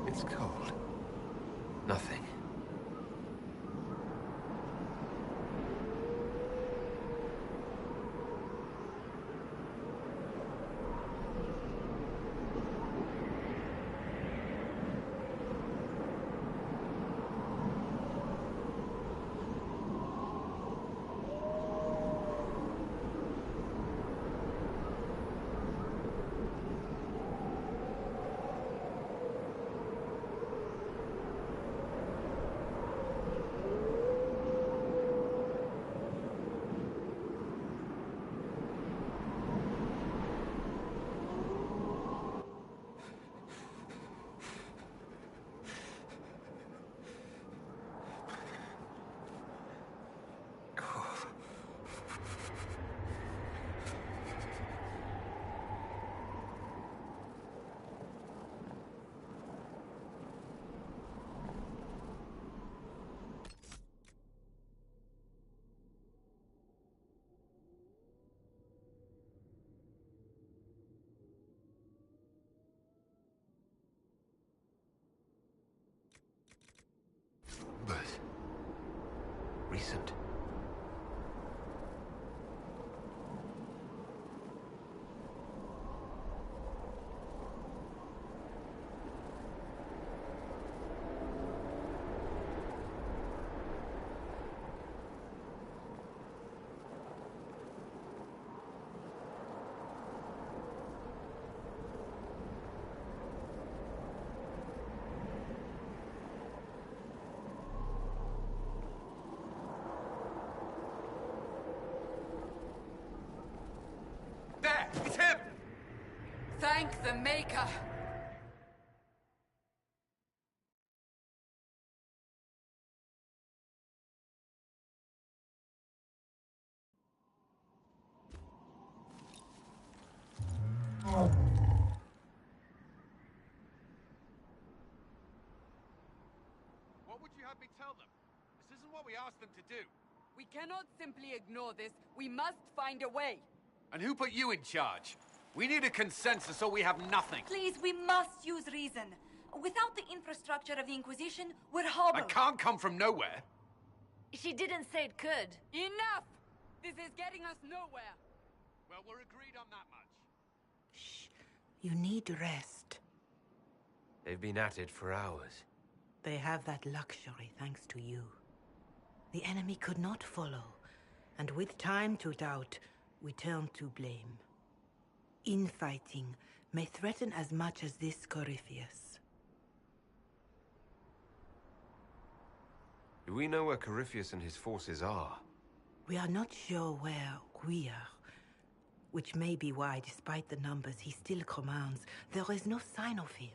It's cold. Nothing. But recent. There! It's him! Thank the Maker! What would you have me tell them? This isn't what we asked them to do. We cannot simply ignore this. We must find a way. And who put you in charge? We need a consensus or we have nothing. Please, we must use reason. Without the infrastructure of the Inquisition, we're hobbled. I can't come from nowhere. She didn't say it could. Enough! This is getting us nowhere. Well, we're agreed on that much. Shh. You need rest. They've been at it for hours. They have that luxury thanks to you. The enemy could not follow, and with time to doubt, we turn to blame. Infighting may threaten as much as this Corypheus. Do we know where Corypheus and his forces are? We are not sure where we are, which may be why, despite the numbers he still commands, there is no sign of him.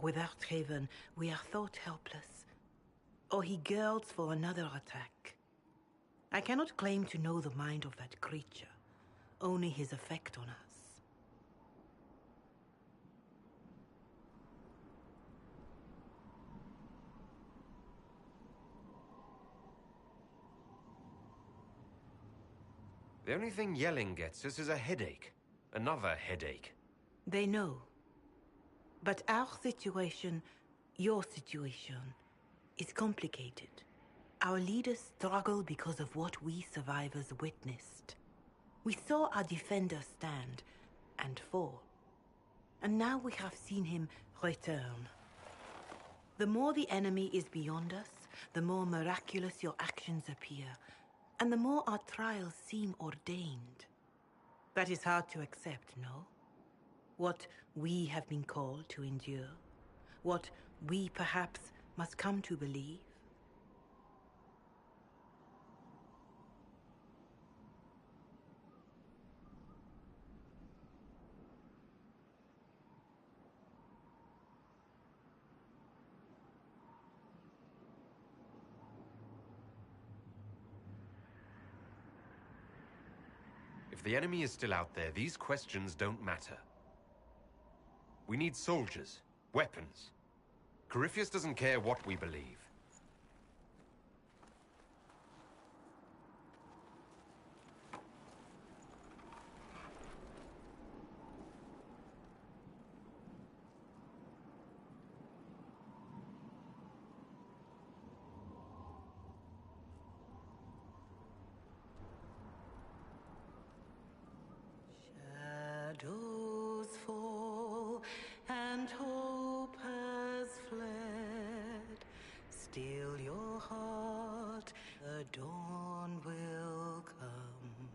Without Haven, we are thought helpless, or he girds for another attack. I cannot claim to know the mind of that creature, only his effect on us. The only thing yelling gets us is a headache. Another headache. They know. But our situation, your situation, is complicated. Our leaders struggle because of what we survivors witnessed. We saw our defender stand and fall. And now we have seen him return. The more the enemy is beyond us, the more miraculous your actions appear, and the more our trials seem ordained. That is hard to accept, no? What we have been called to endure, what we perhaps must come to believe. If the enemy is still out there, these questions don't matter. We need soldiers, weapons. Corypheus doesn't care what we believe. Shadows fall and hope has fled. Still your heart, the dawn will come.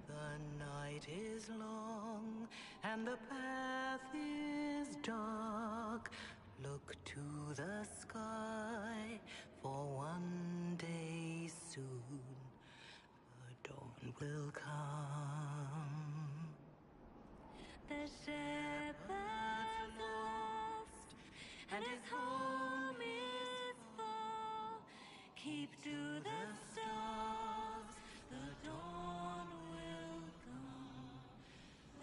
The night is long and the path is dark. Look to the sky, for one day soon the dawn will come. The shepherd's lost, and his home is far. Keep to the stars, the dawn will come.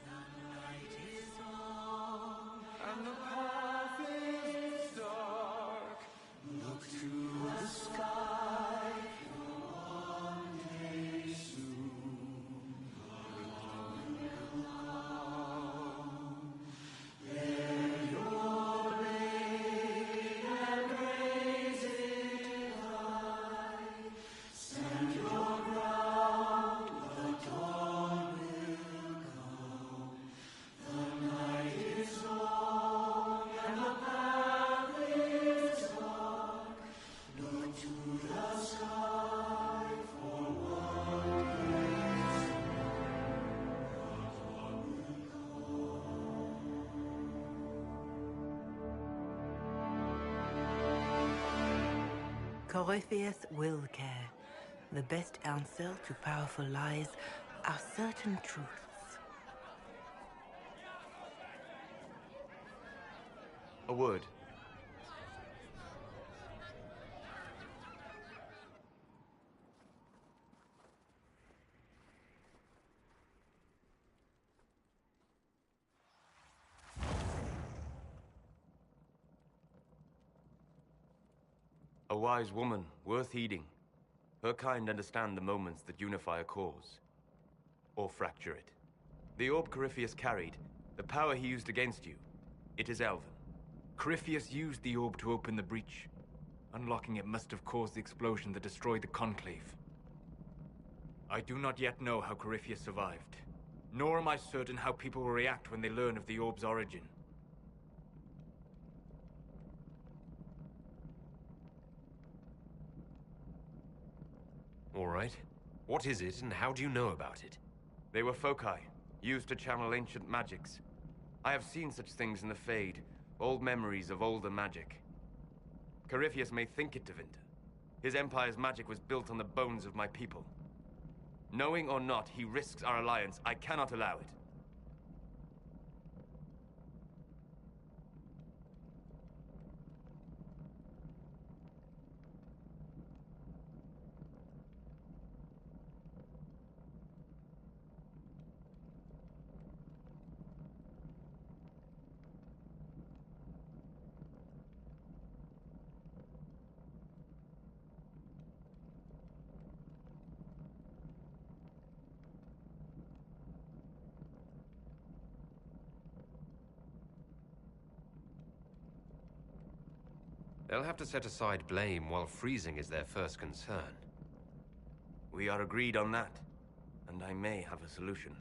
The night is long, and the path is dark. Look to the sky, for one day soon the dawn will come. Bear your blade and raise it high. Stand your ground, the dawn will come. The night is long and the path is dark. Look to the sky, for one day soon the dawn will come. Corypheus will care. The best answer to powerful lies are certain truths. A word. A wise woman, worth heeding. Her kind understand the moments that unify a cause. Or fracture it. The orb Corypheus carried, the power he used against you, it is Elven. Corypheus used the orb to open the breach. Unlocking it must have caused the explosion that destroyed the Conclave. I do not yet know how Corypheus survived, nor am I certain how people will react when they learn of the orb's origin. All right. What is it, and how do you know about it? They were foci, used to channel ancient magics. I have seen such things in the Fade, old memories of older magic. Corypheus may think it Tevinter. His empire's magic was built on the bones of my people. Knowing or not, he risks our alliance. I cannot allow it. They'll have to set aside blame while freezing is their first concern. We are agreed on that, and I may have a solution.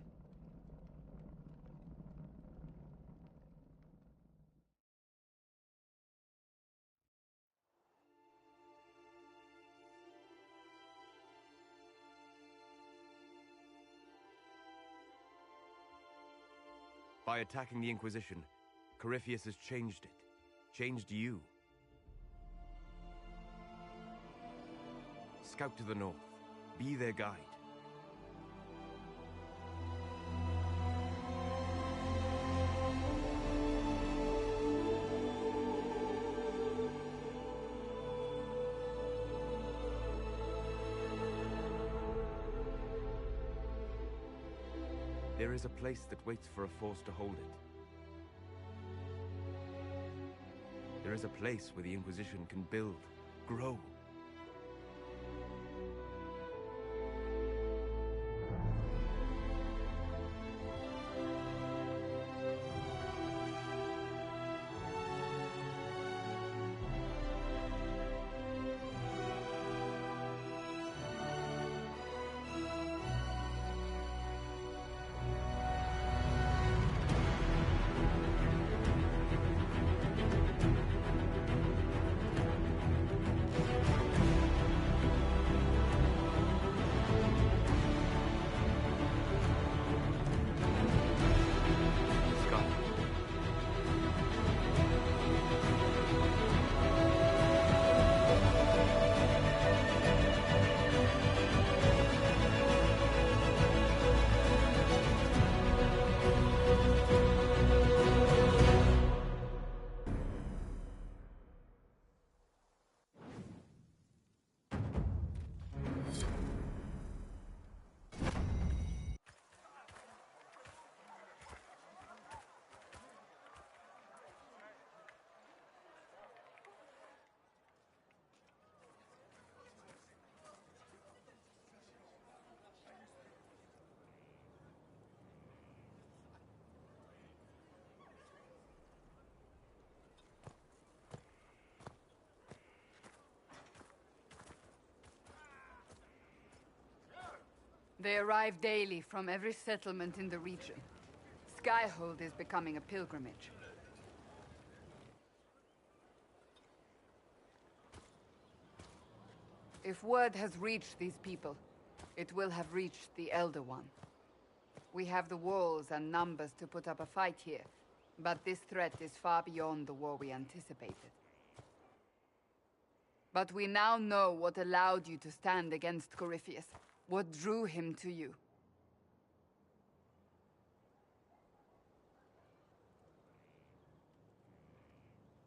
By attacking the Inquisition, Corypheus has changed it. Changed you. Scout to the north. Be their guide. There is a place that waits for a force to hold it. There is a place where the Inquisition can build, grow. They arrive daily from every settlement in the region. Skyhold is becoming a pilgrimage. If word has reached these people, it will have reached the Elder One. We have the walls and numbers to put up a fight here, but this threat is far beyond the war we anticipated. But we now know what allowed you to stand against Corypheus, what drew him to you.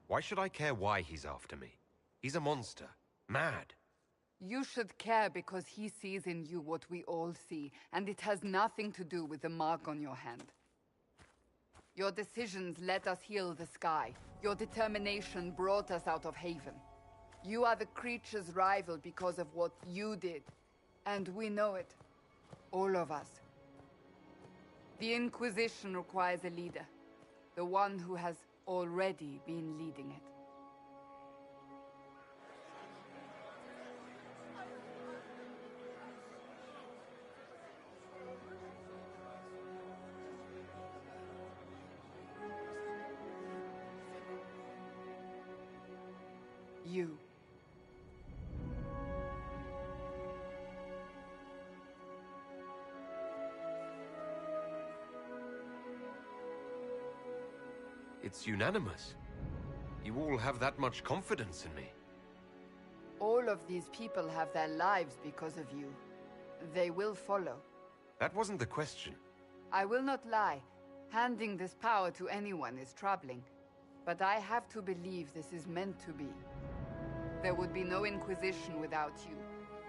Why should I care why he's after me? He's a monster. Mad. You should care because he sees in you what we all see, and it has nothing to do with the mark on your hand. Your decisions let us heal the sky. Your determination brought us out of Haven. You are the creature's rival because of what you did. And we know it. All of us. The Inquisition requires a leader. The one who has already been leading it. You. It's unanimous. You all have that much confidence in me. All of these people have their lives because of you. They will follow. That wasn't the question. I will not lie. Handing this power to anyone is troubling. But I have to believe this is meant to be. There would be no Inquisition without you.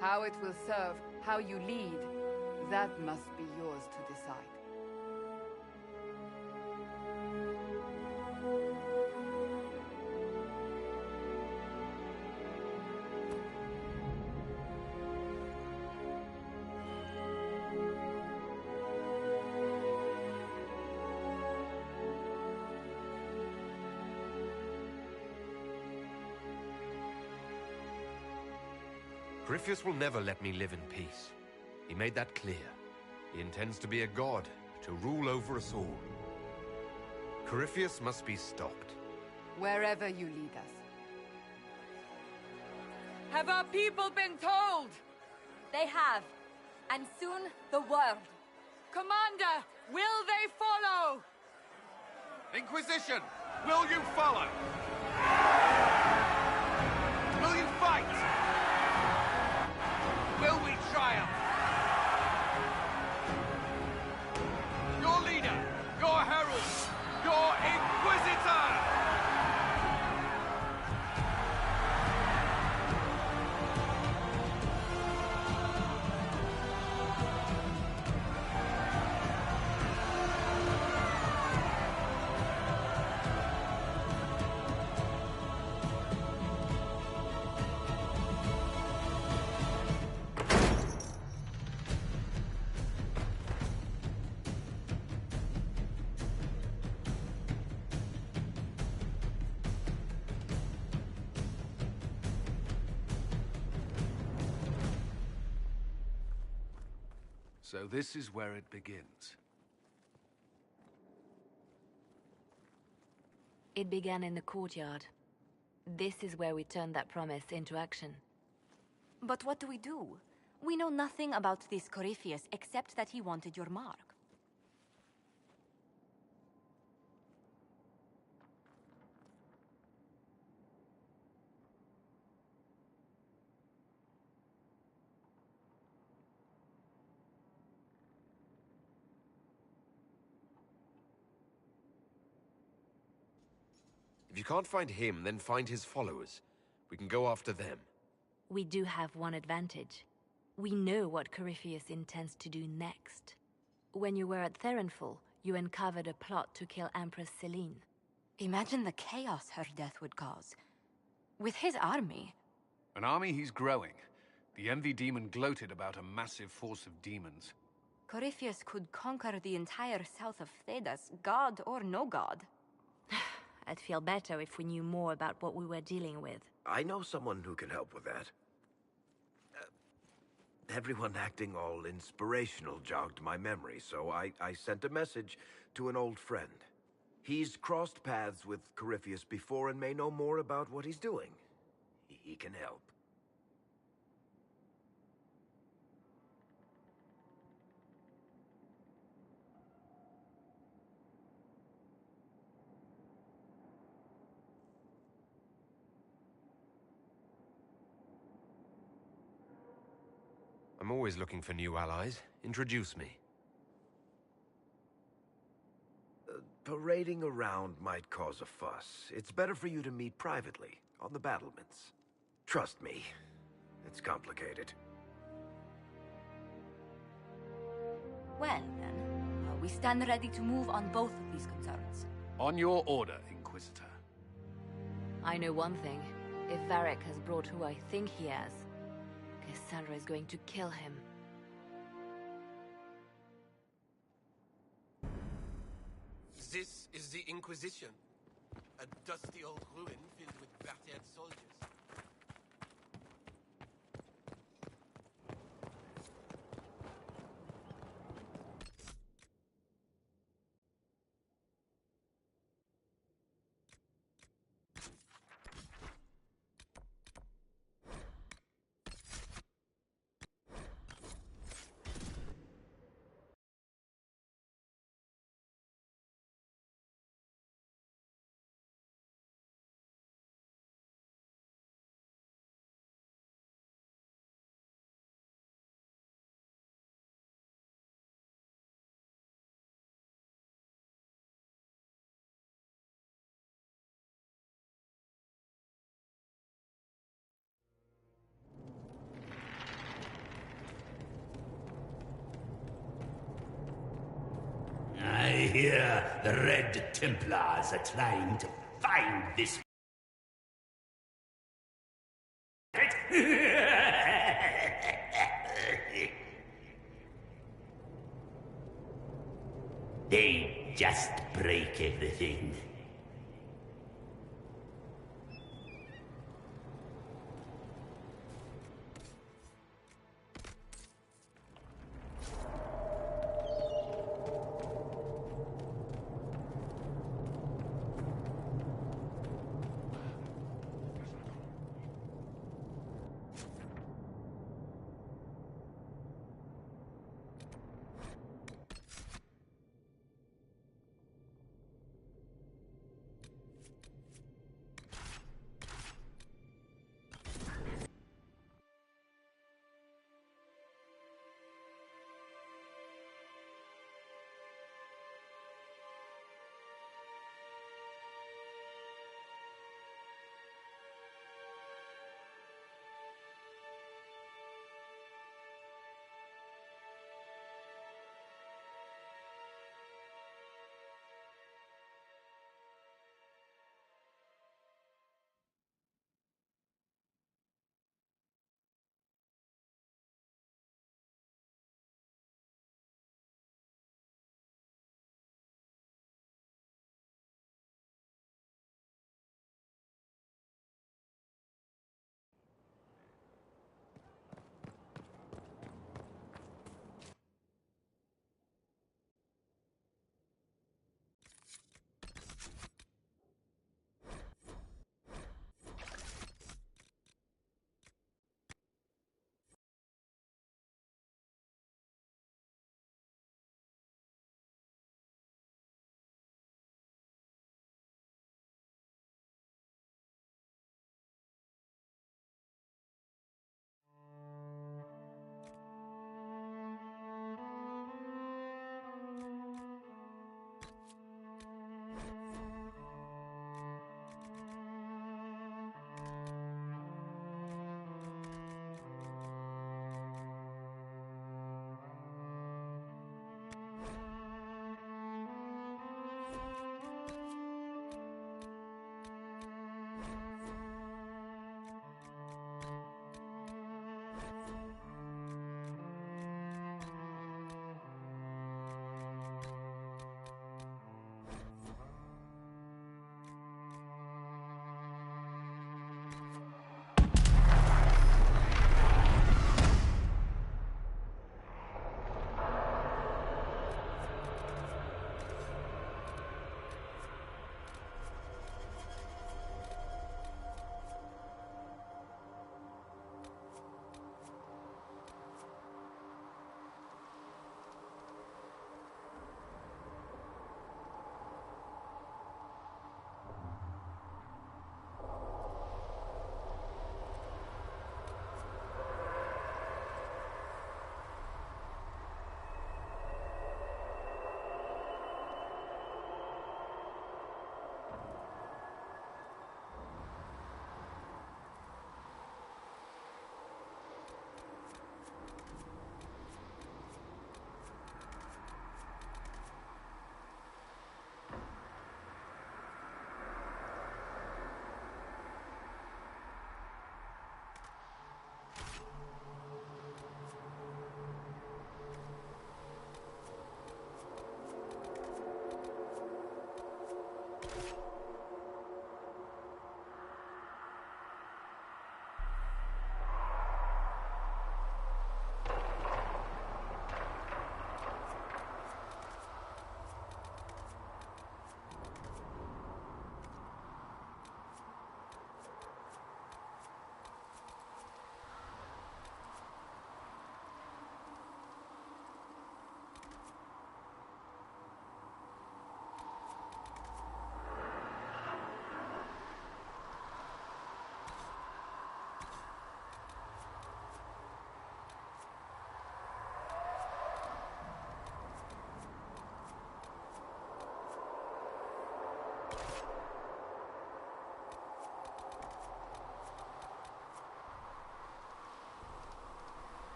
How it will serve, how you lead, that must be yours to decide. Corypheus will never let me live in peace. He made that clear. He intends to be a god, to rule over us all. Corypheus must be stopped. Wherever you lead us. Have our people been told? They have. And soon, the world. Commander, will they follow? Inquisition, will you follow? Will you fight? Will we triumph? Your leader, your herald, your Inquisitor! So this is where it begins. It began in the courtyard. This is where we turned that promise into action. But what do? We know nothing about this Corypheus except that he wanted your mark. If you can't find him, then find his followers. We can go after them. We do have one advantage. We know what Corypheus intends to do next. When you were at Therenfall, you uncovered a plot to kill Empress Celine. Imagine the chaos her death would cause. With his army. An army he's growing. The Envy Demon gloated about a massive force of demons. Corypheus could conquer the entire south of Thedas, god or no god. I'd feel better if we knew more about what we were dealing with. I know someone who can help with that. Everyone acting all inspirational jogged my memory, so I sent a message to an old friend. He's crossed paths with Corypheus before and may know more about what he's doing. He can help. I'm always looking for new allies. Introduce me. Parading around might cause a fuss. It's better for you to meet privately, on the battlements. Trust me, it's complicated. Well, then, we stand ready to move on both of these concerns. On your order, Inquisitor. I know one thing. If Varric has brought who I think he has, Cassandra is going to kill him. This is the Inquisition. A dusty old ruin filled with battered soldiers. I hear the Red Templars are trying to find this. They just break everything.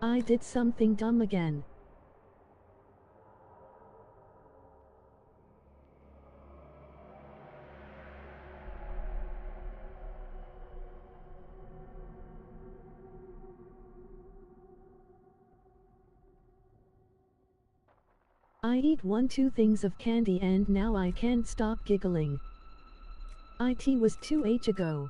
I did something dumb again. I eat 1-2 things of candy and now I can't stop giggling. It was 2 age ago.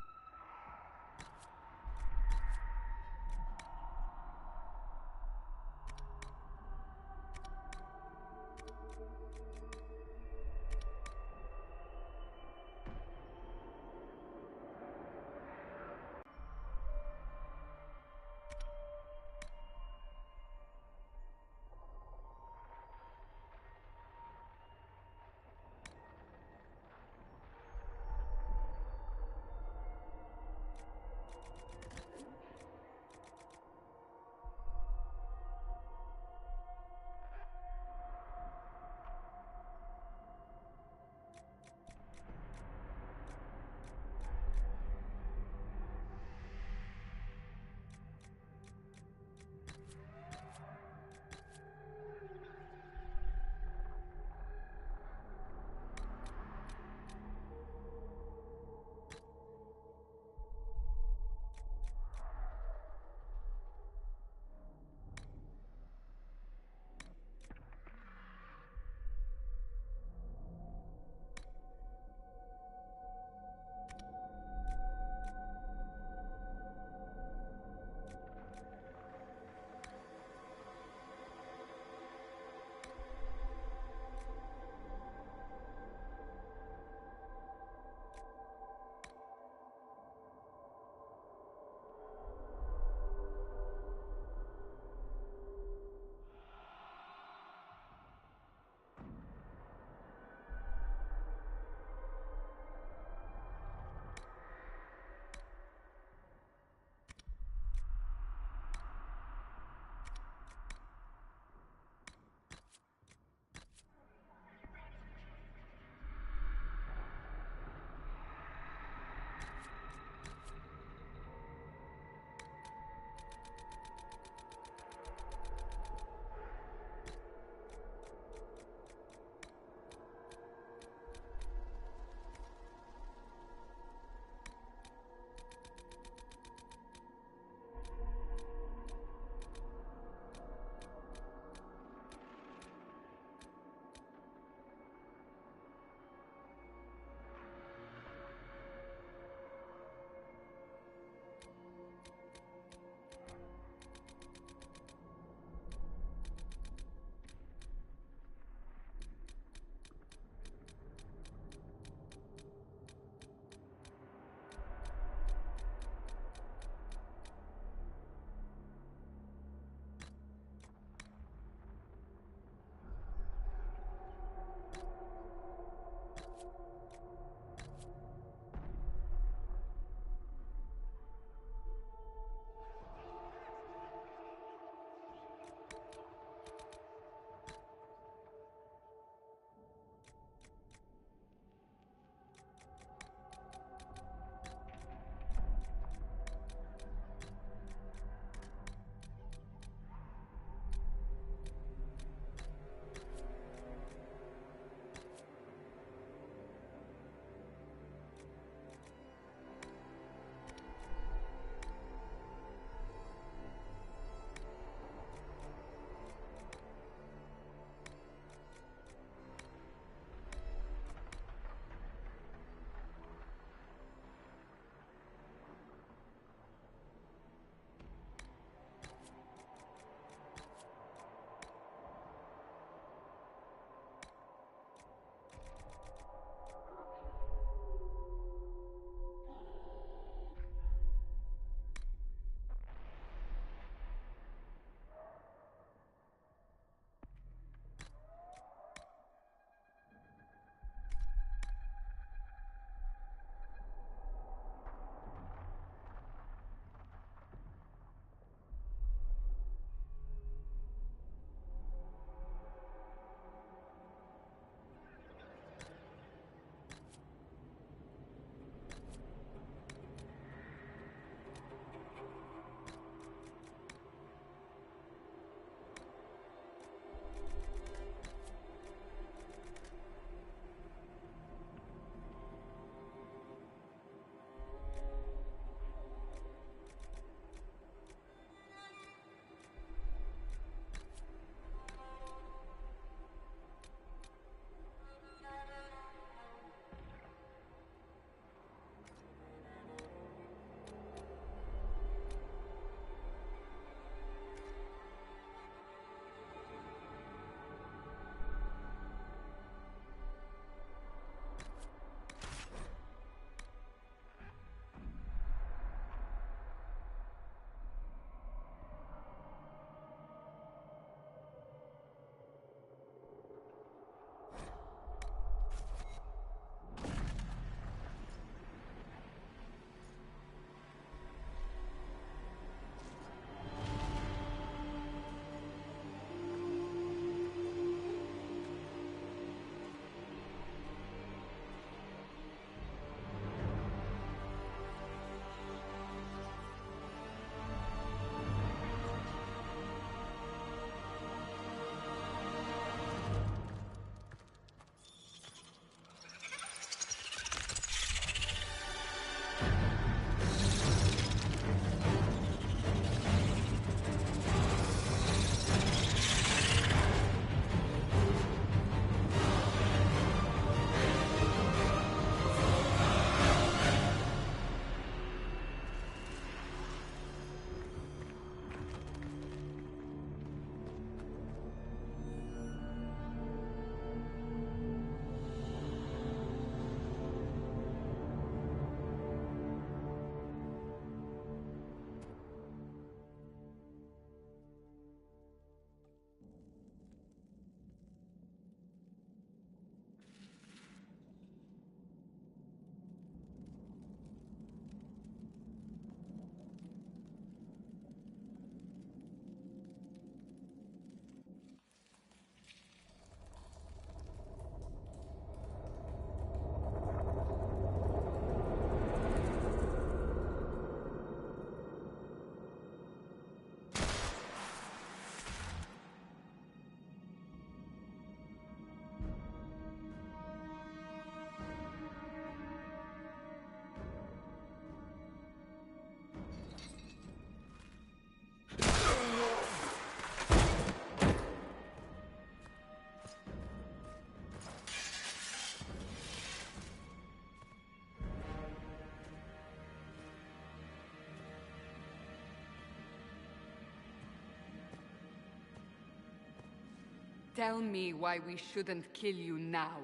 tell me why we shouldn't kill you now.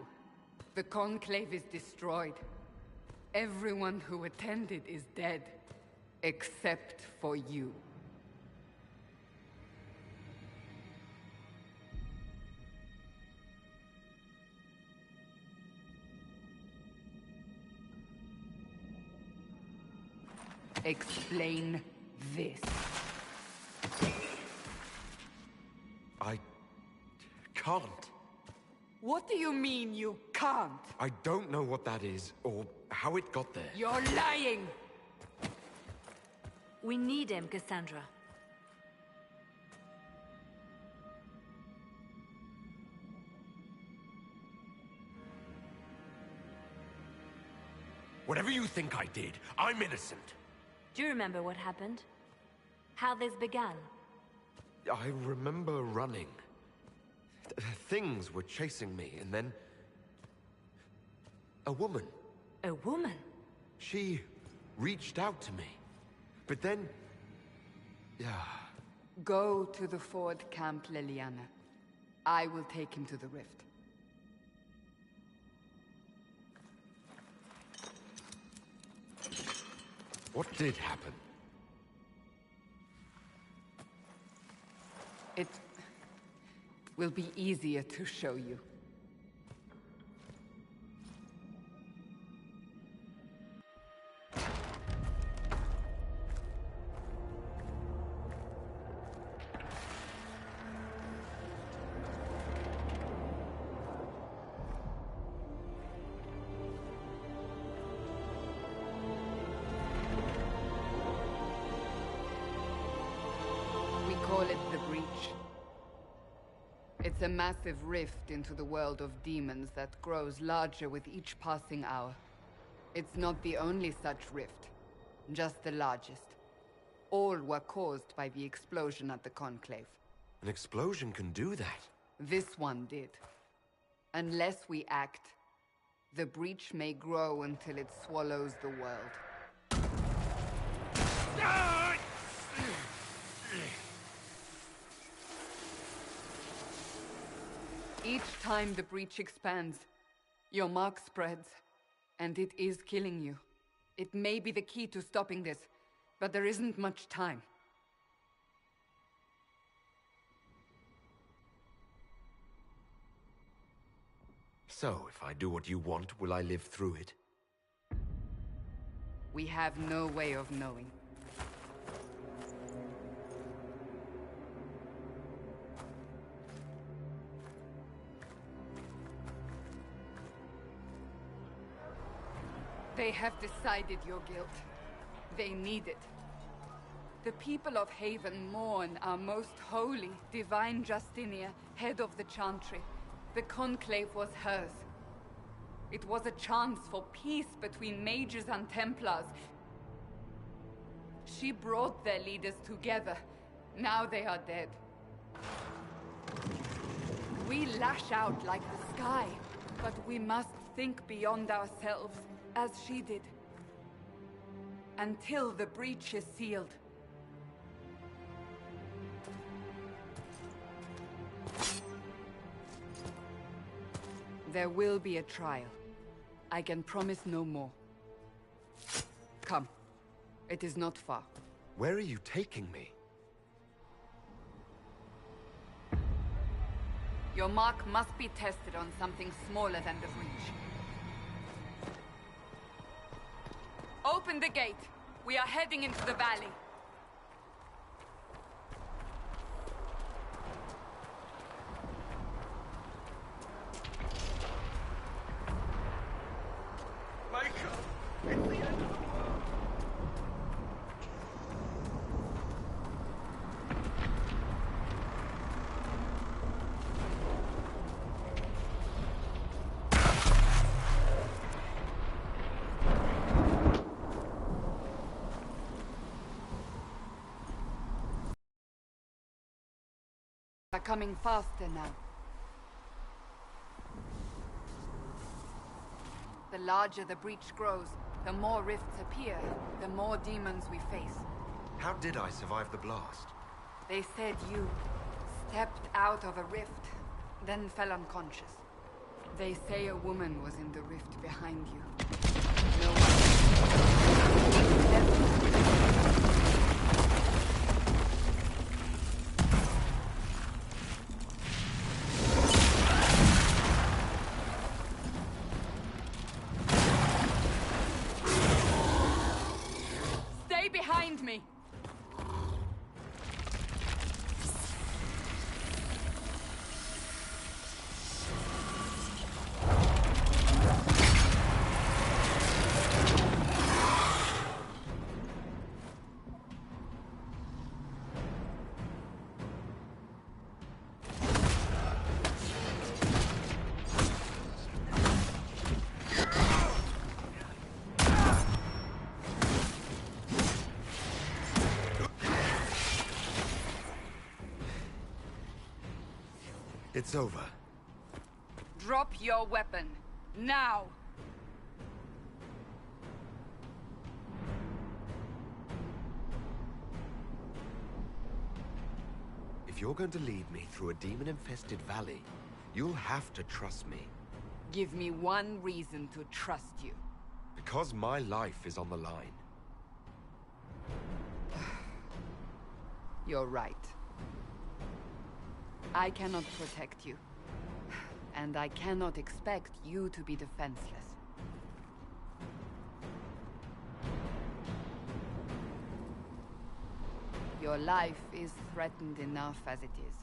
The Conclave is destroyed. Everyone who attended is dead. Except for you. Explain this. I can't. What do you mean you can't? I don't know what that is, or how it got there. You're lying! We need him, Cassandra. Whatever you think I did, I'm innocent. Do you remember what happened? How this began? I remember running. Things were chasing me, and then... a woman. A woman? She reached out to me. But then... yeah. Go to the Ford camp, Leliana. I will take him to the rift. What did happen? It will be easier to show you. Call it the Breach. It's a massive rift into the world of demons that grows larger with each passing hour. It's not the only such rift, just the largest. All were caused by the explosion at the Conclave. An explosion can do that? This one did. Unless we act, the Breach may grow until it swallows the world. Each time the Breach expands, your mark spreads, and it is killing you. It may be the key to stopping this, but there isn't much time. So, if I do what you want, will I live through it? We have no way of knowing. They have decided your guilt. They need it. The people of Haven mourn our most holy, divine Justinia, head of the Chantry. The Conclave was hers. It was a chance for peace between mages and Templars. She brought their leaders together. Now they are dead. We lash out like the sky, but we must think beyond ourselves, as she did. Until the breach is sealed. There will be a trial. I can promise no more. Come. It is not far. Where are you taking me? Your mark must be tested on something smaller than the breach. Open the gate. We are heading into the valley. Are coming faster now. The larger the breach grows, the more rifts appear, the more demons we face. How did I survive the blast? They said you stepped out of a rift, then fell unconscious. They say a woman was in the rift behind you. No one... Never. Stay behind me! It's over. Drop your weapon. Now! If you're going to lead me through a demon-infested valley, you'll have to trust me. Give me one reason to trust you. Because my life is on the line. You're right. I cannot protect you. And I cannot expect you to be defenseless. Your life is threatened enough as it is.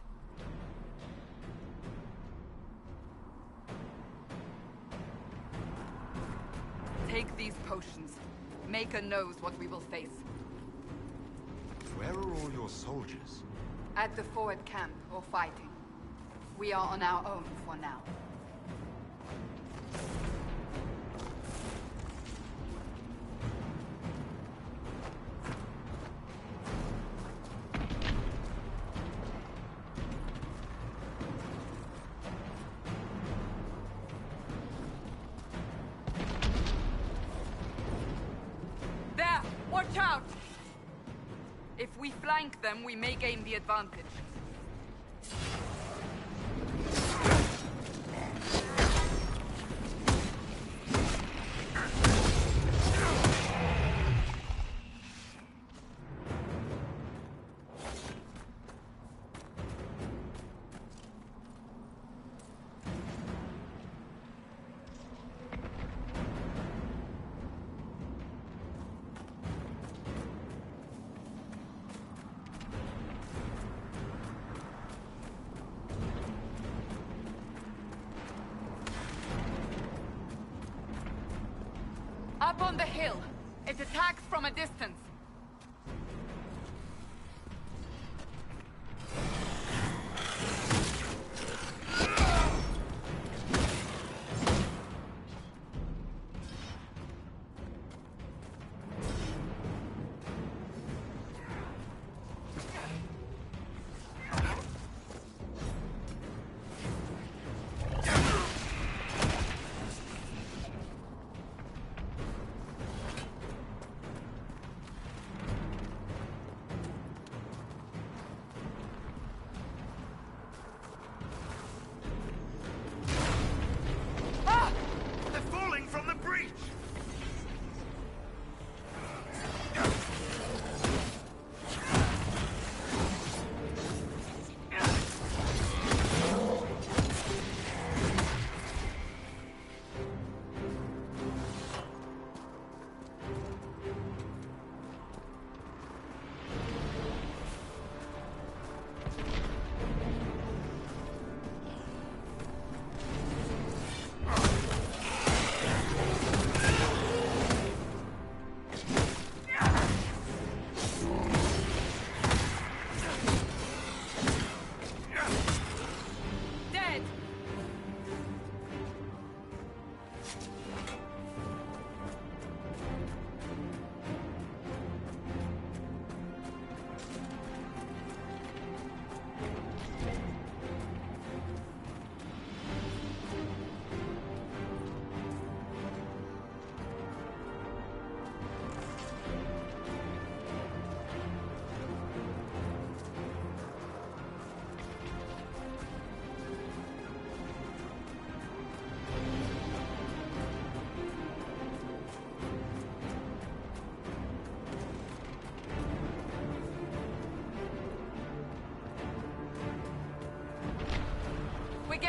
Take these potions. Maker knows what we will face. Where are all your soldiers? At the forward camp, or fighting. We are on our own for now. There! Watch out! If we flank them, we may gain the advantage. Up on the hill. It attacks from a distance.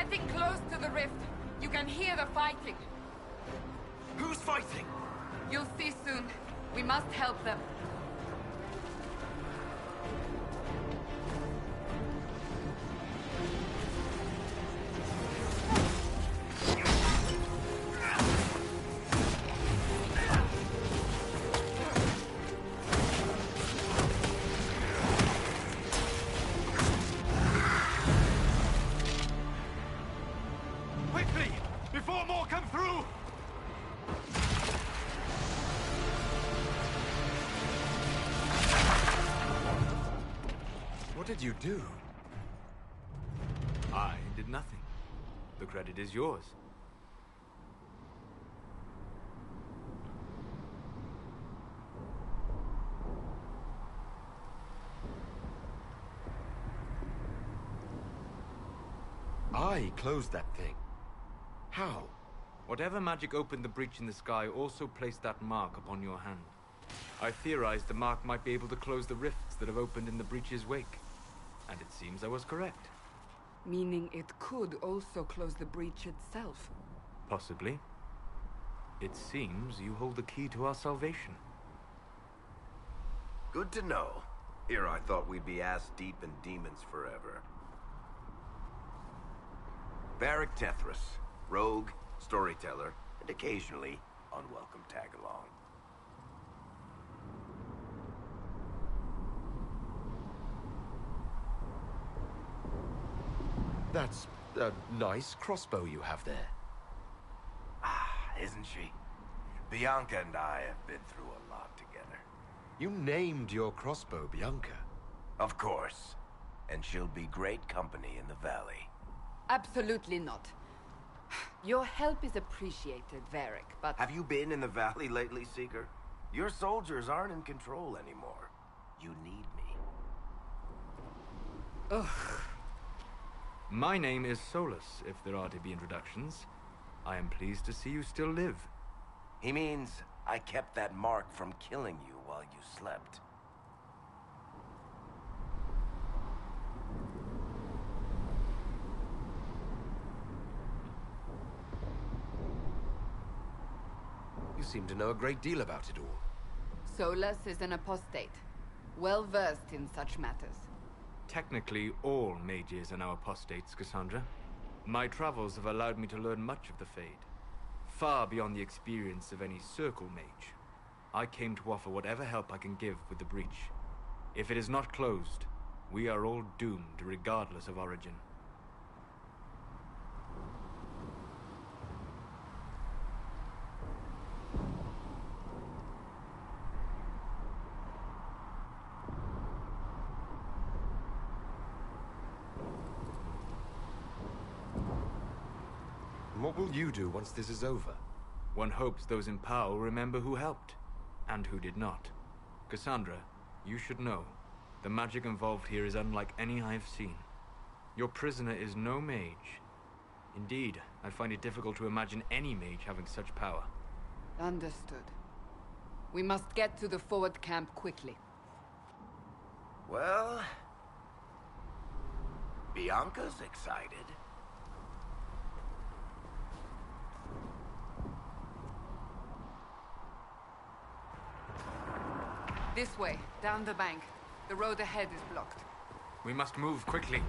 getting close to the rift. You can hear the fighting. Who's fighting? You'll see soon. We must help them. Quickly! Before more come through! What did you do? I did nothing. The credit is yours. I closed that thing. How? Whatever magic opened the breach in the sky also placed that mark upon your hand. I theorized the mark might be able to close the rifts that have opened in the breach's wake. And it seems I was correct. Meaning it could also close the breach itself. Possibly. It seems you hold the key to our salvation. Good to know. Here I thought we'd be ass-deep in demons forever. Varric Tethras, rogue, storyteller, and occasionally unwelcome tag-along. That's a nice crossbow you have there. Ah, isn't she? Bianca and I have been through a lot together. You named your crossbow Bianca. Of course. And she'll be great company in the valley. Absolutely not. Your help is appreciated, Varric, but... Have you been in the valley lately, Seeker? Your soldiers aren't in control anymore. You need me. Ugh. My name is Solus, if there are to be introductions. I am pleased to see you still live. He means I kept that mark from killing you while you slept. You seem to know a great deal about it all. Solus is an apostate, well-versed in such matters. Technically, all mages are now apostates, Cassandra. My travels have allowed me to learn much of the Fade. Far beyond the experience of any circle mage. I came to offer whatever help I can give with the breach. If it is not closed, we are all doomed regardless of origin. What will you do once this is over? One hopes those in power will remember who helped, and who did not. Cassandra, you should know, the magic involved here is unlike any I have seen. Your prisoner is no mage. Indeed, I find it difficult to imagine any mage having such power. Understood. We must get to the forward camp quickly. Well... Bianca's excited. This way, down the bank. The road ahead is blocked. We must move quickly.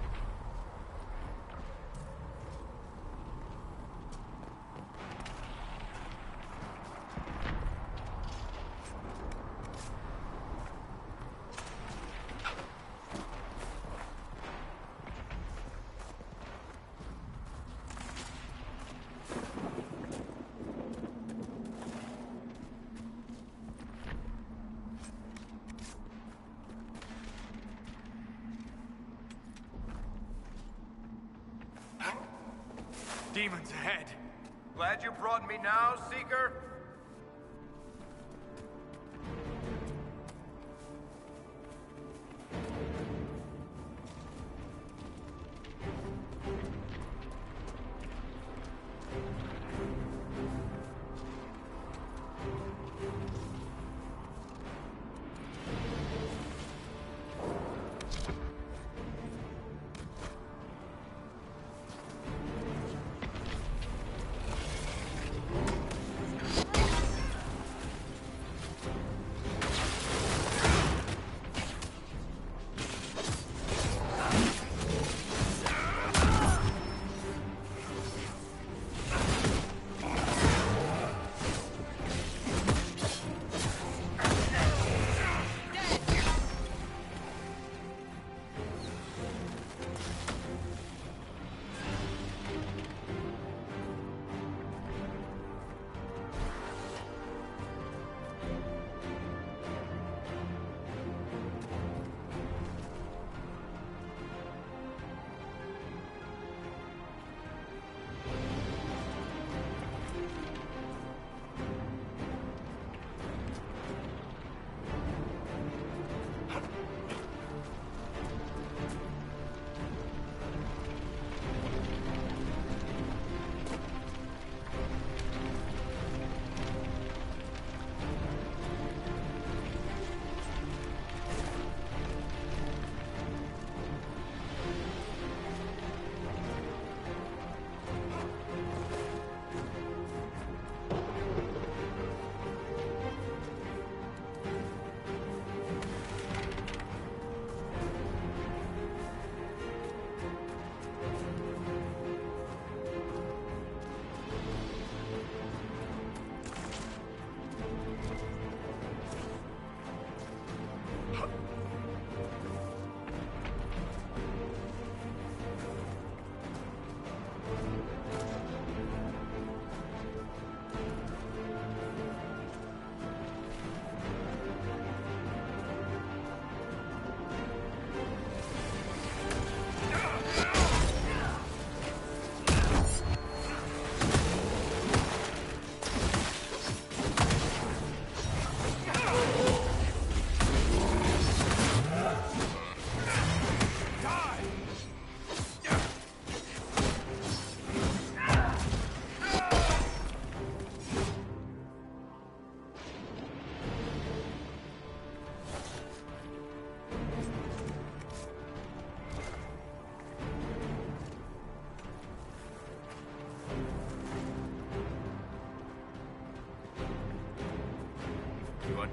Demons ahead! Glad you brought me now, Seeker?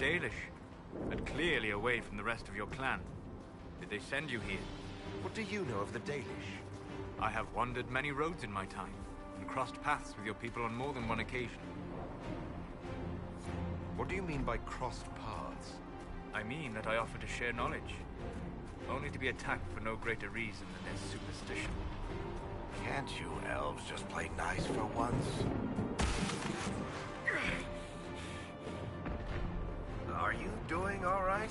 Dalish, but clearly away from the rest of your clan. Did they send you here? What do you know of the Dalish? I have wandered many roads in my time, and crossed paths with your people on more than one occasion. What do you mean by crossed paths? I mean that I offer to share knowledge, only to be attacked for no greater reason than their superstition. Can't you elves just play nice for once? Are you doing all right?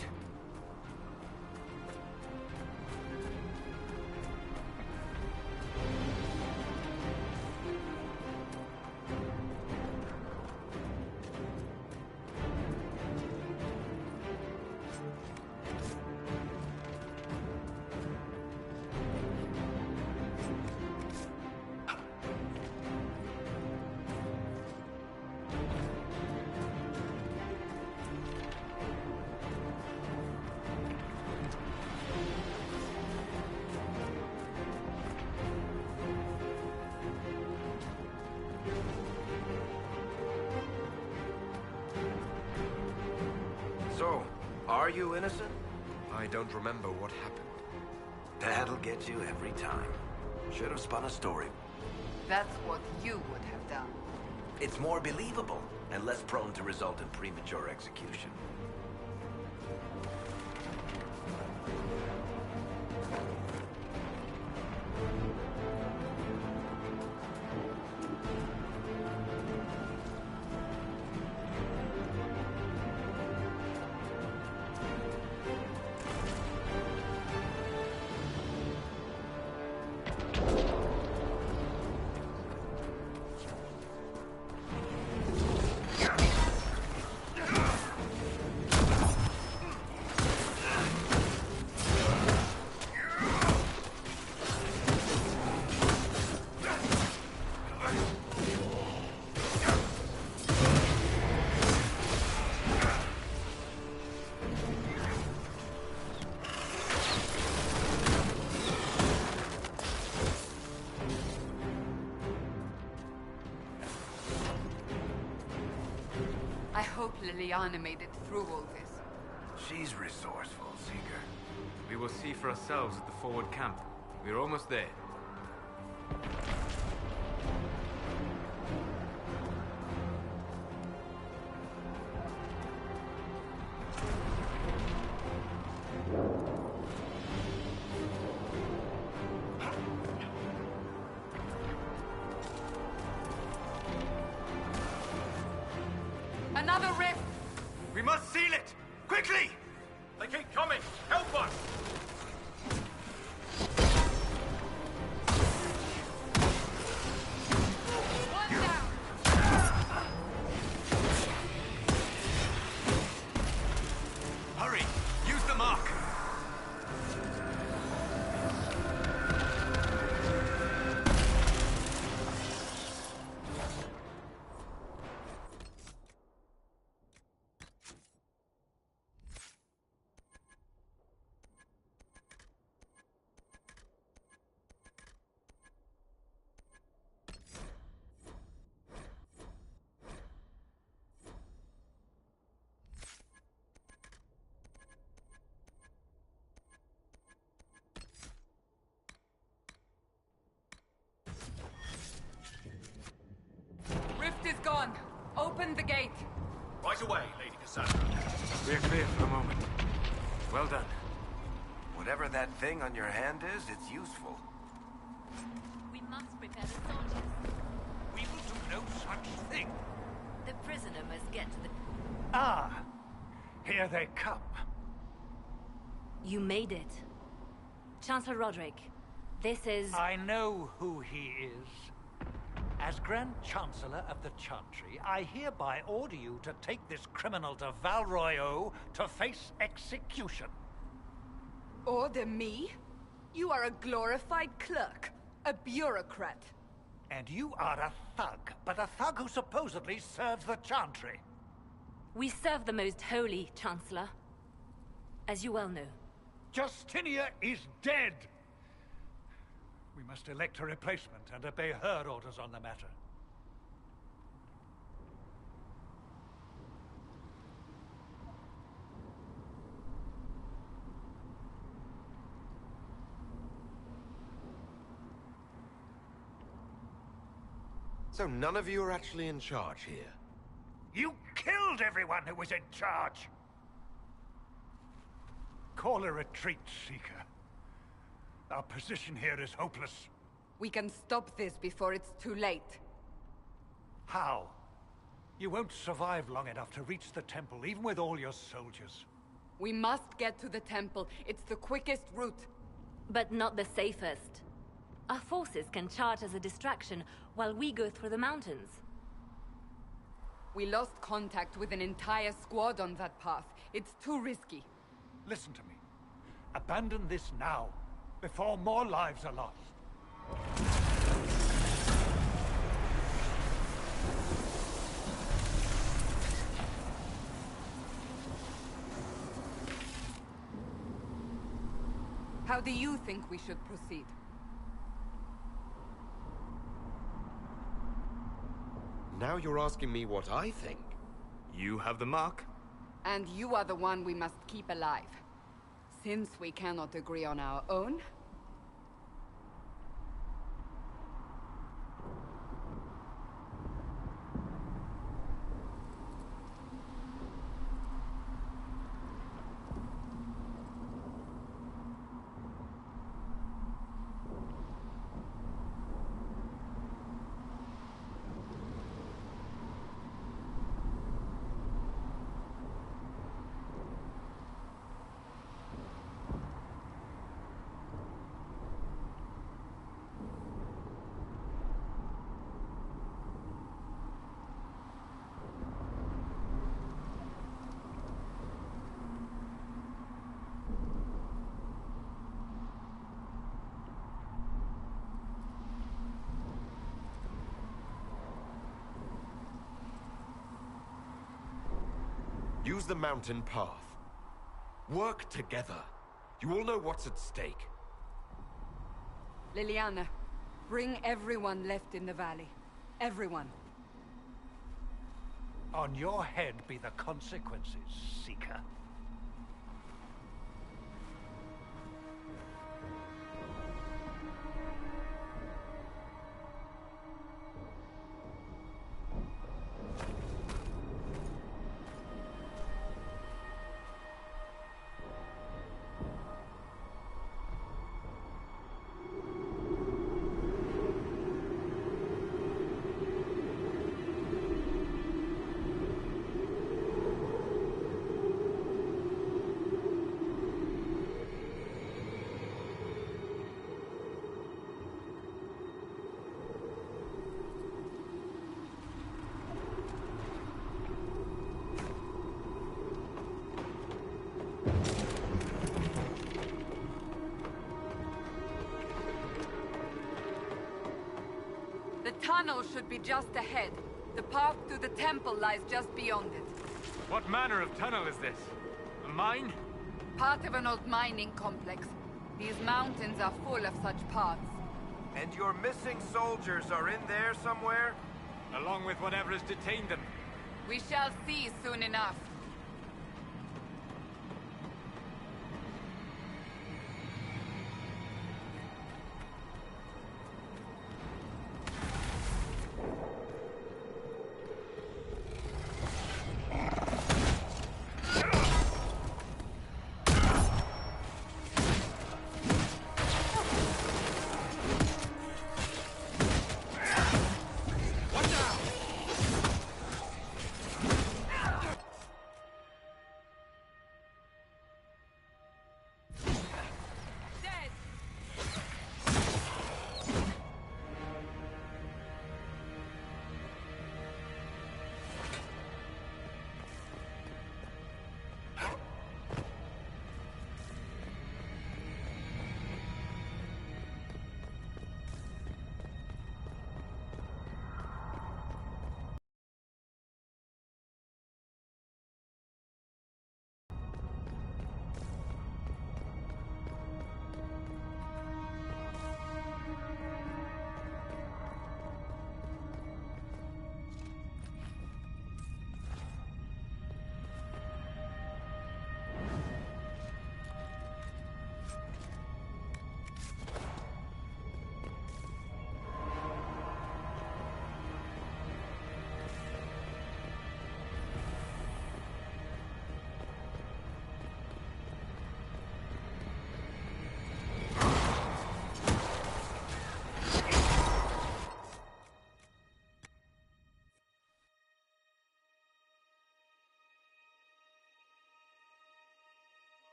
So, are you innocent? I don't remember what happened. That'll get you every time. Should have spun a story. That's what you would have done. It's more believable and less prone to result in premature execution. I hope Liliana made it through all this. She's resourceful, Seeker. We will see for ourselves at the forward camp. We're almost there. Another rift! We must seal it! Quickly! They keep coming! Help us! One down! Hurry! Use the mark! Rift is gone. Open the gate. Right away, Lady Cassandra. We're clear for a moment. Well done. Whatever that thing on your hand is, it's useful. We must prepare the soldiers. We will do no such thing. The prisoner must get to the... Ah, here they come. You made it. Chancellor Roderick, this is... I know who he is. As Grand Chancellor of the Chantry, I hereby order you to take this criminal to Val Royeaux to face execution. Order me? You are a glorified clerk. A bureaucrat. And you are a thug, but a thug who supposedly serves the Chantry. We serve the most holy, Chancellor. As you well know. Justinia is dead! We must elect a replacement and obey her orders on the matter. So none of you are actually in charge here? You killed everyone who was in charge! Call a retreat, Seeker. Our position here is hopeless. We can stop this before it's too late. How? You won't survive long enough to reach the temple, even with all your soldiers. We must get to the temple. It's the quickest route. But not the safest. Our forces can charge as a distraction while we go through the mountains. We lost contact with an entire squad on that path. It's too risky. Listen to me. Abandon this now, before more lives are lost. How do you think we should proceed? Now you're asking me what I think. You have the mark? And you are the one we must keep alive. Since we cannot agree on our own, use the mountain path. Work together. You all know what's at stake. Liliana, bring everyone left in the valley. Everyone. On your head be the consequences, Seeker. The tunnel should be just ahead. The path to the temple lies just beyond it. What manner of tunnel is this? A mine? Part of an old mining complex. These mountains are full of such paths. And your missing soldiers are in there somewhere? Along with whatever has detained them. We shall see soon enough.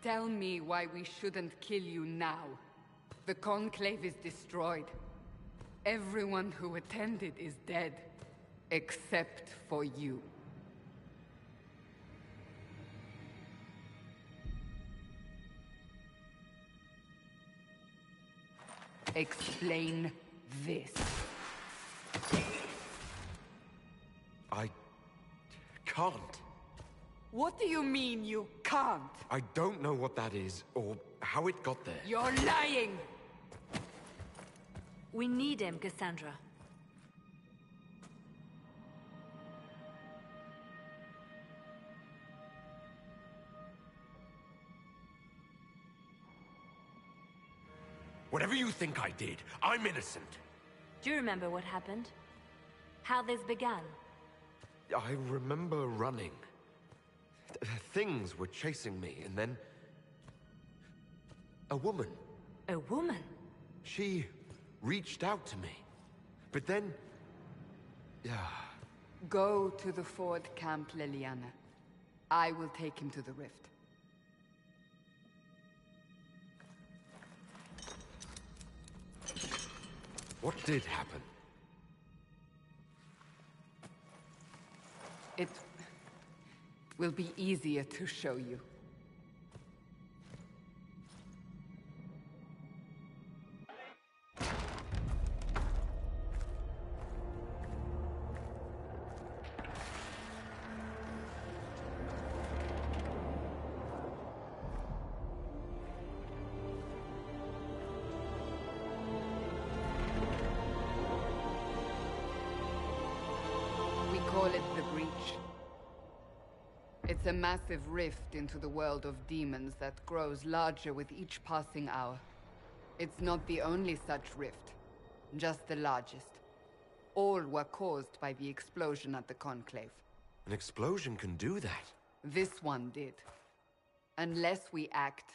tell me why we shouldn't kill you now. The Conclave is destroyed. Everyone who attended is dead. Except for you. Explain this. I can't. What do you mean you can't? I don't know what that is, or how it got there. You're lying! We need him, Cassandra. Whatever you think I did, I'm innocent. Do you remember what happened? How this began? I remember running. Things were chasing me, and then... a woman. A woman? She reached out to me. But then... Go to the Ford Camp, Leliana. I will take him to the rift. What did happen? It will be easier to show you. Call it the Breach. It's a massive rift into the world of demons that grows larger with each passing hour. It's not the only such rift, just the largest. All were caused by the explosion at the Conclave. An explosion can do that? This one did. Unless we act,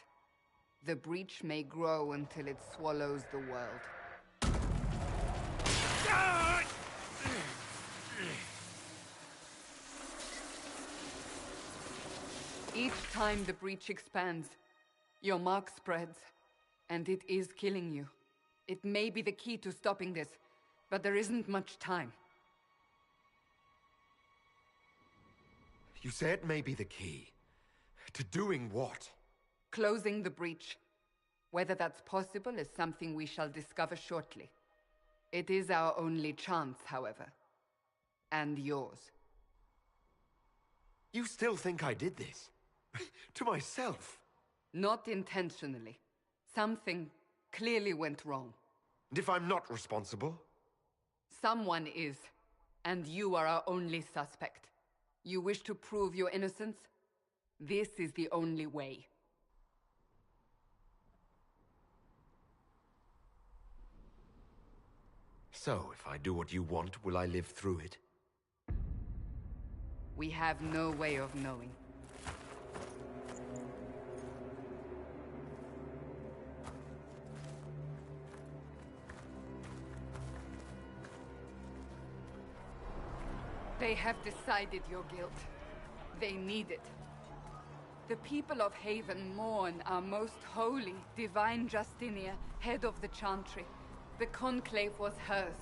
the Breach may grow until it swallows the world. Each time the Breach expands, your mark spreads, and it is killing you. It may be the key to stopping this, but there isn't much time. You say it may be the key. To doing what? Closing the Breach. Whether that's possible is something we shall discover shortly. It is our only chance, however. And yours. You still think I did this? To myself? Not intentionally. Something clearly went wrong. And if I'm not responsible? Someone is. And you are our only suspect. You wish to prove your innocence? This is the only way. So, if I do what you want, will I live through it? We have no way of knowing. They have decided your guilt. They need it. The people of Haven mourn our most holy, divine Justinia, head of the Chantry. The Conclave was hers.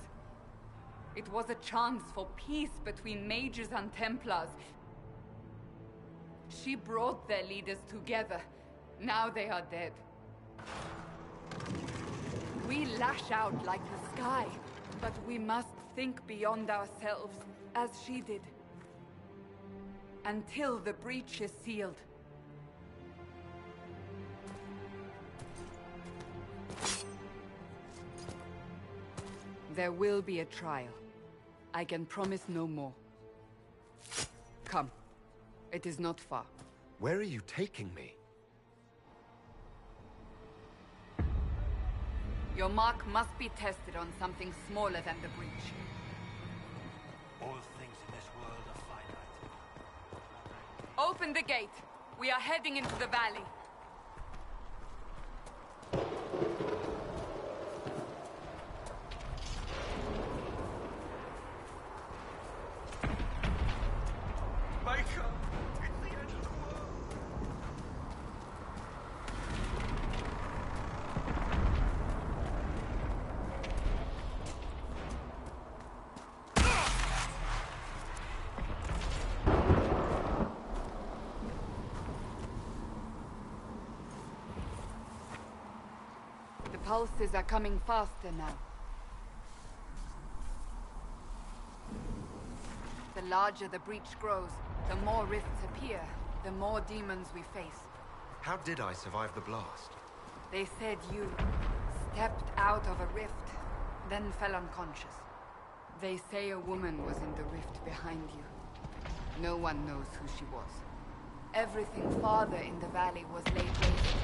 It was a chance for peace between mages and Templars. She brought their leaders together. Now they are dead. We lash out like the sky, but we must think beyond ourselves, as she did. Until the breach is sealed. There will be a trial. I can promise no more. Come. It is not far. Where are you taking me? Your mark must be tested on something smaller than the breach. All things in this world are finite. Open the gate. We are heading into the valley. pulses are coming faster now. The larger the breach grows, the more rifts appear, the more demons we face. How did I survive the blast? They said you stepped out of a rift, then fell unconscious. They say a woman was in the rift behind you. No one knows who she was. Everything farther in the valley was laid waste,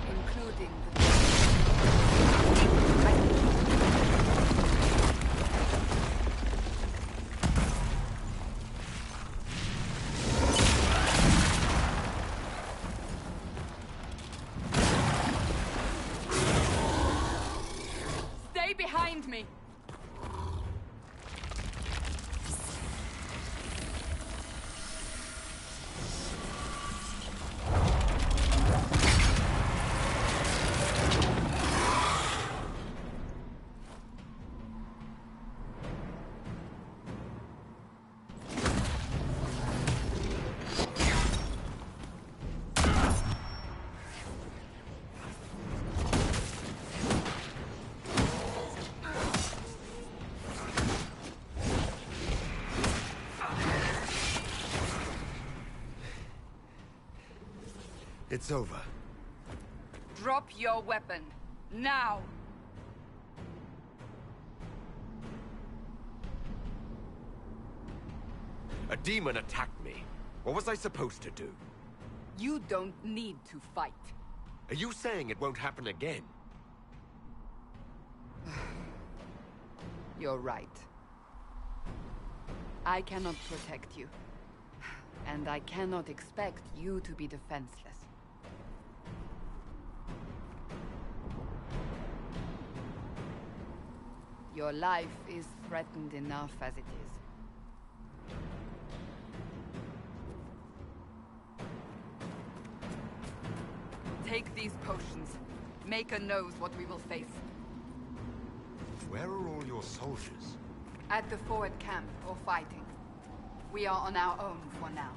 including the... Stay behind me! It's over. Drop your weapon. Now! A demon attacked me. What was I supposed to do? You don't need to fight. Are you saying it won't happen again? You're right. I cannot protect you. And I cannot expect you to be defenseless. Your life is threatened enough as it is. Take these potions. Maker knows what we will face. Where are all your soldiers? At the forward camp, or fighting. We are on our own for now.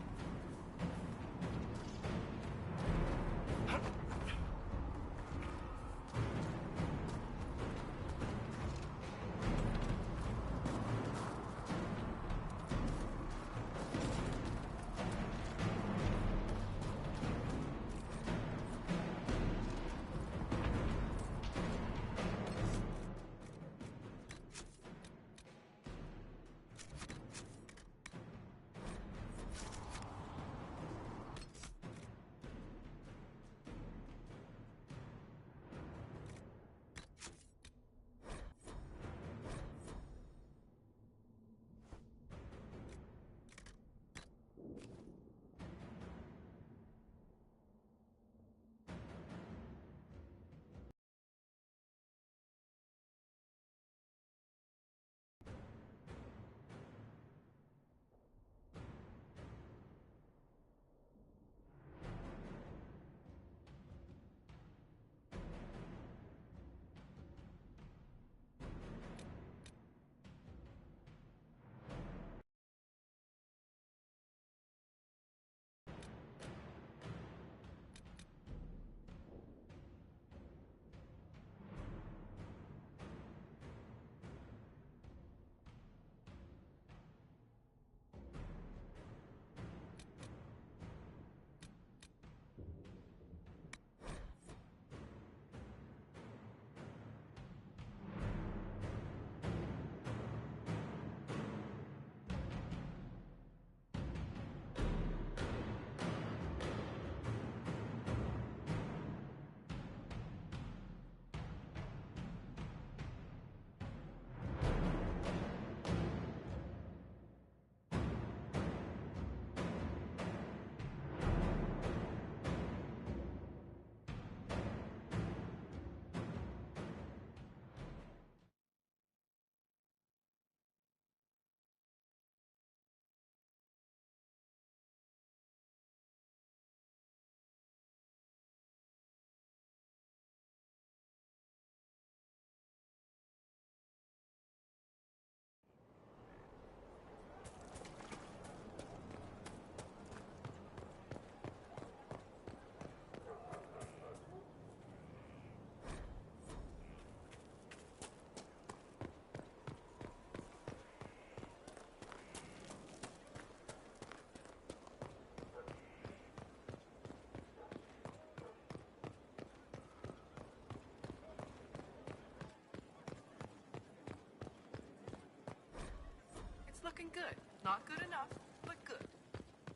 looking good. Not good enough, but good.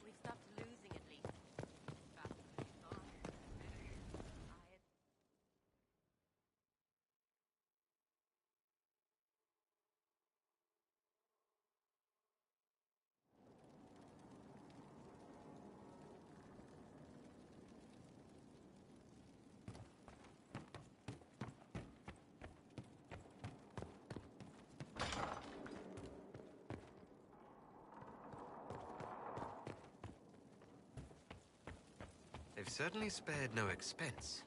We've stopped losing at least. They've certainly spared no expense.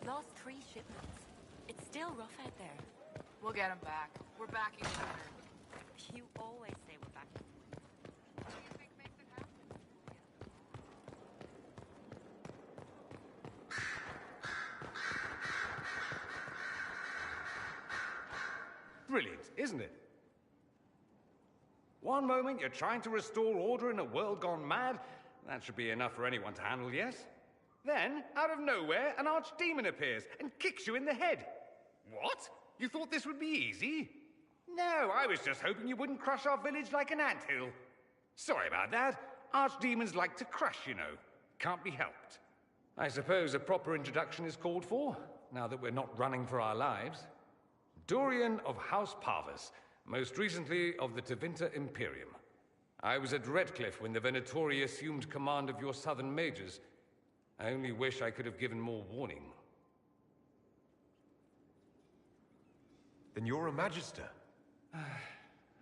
Lost 3 shipments. It's still rough out there. We'll get them back. We're backing Winter. You always say we're back. What do you think makes it happen? Brilliant, isn't it? One moment you're trying to restore order in a world gone mad. That should be enough for anyone to handle, yes? Then, out of nowhere, an archdemon appears and kicks you in the head. What? You thought this would be easy? No, I was just hoping you wouldn't crush our village like an anthill. Sorry about that. Archdemons like to crush, you know. Can't be helped. I suppose a proper introduction is called for, now that we're not running for our lives. Dorian of House Parvus, most recently of the Tevinter Imperium. I was at Redcliffe when the Venatori assumed command of your southern mages. I only wish I could have given more warning. Then you're a Magister.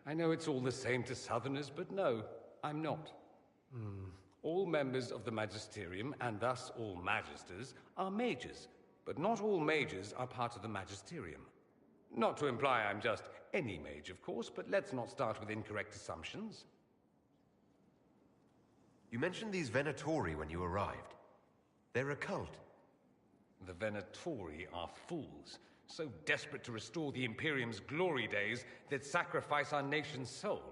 I know it's all the same to Southerners, but no, I'm not. All members of the Magisterium, and thus all Magisters, are mages. But not all mages are part of the Magisterium. Not to imply I'm just any mage, of course, but let's not start with incorrect assumptions. You mentioned these Venatori when you arrived. They're a cult. The Venatori are fools, so desperate to restore the Imperium's glory days that sacrifice our nation's soul.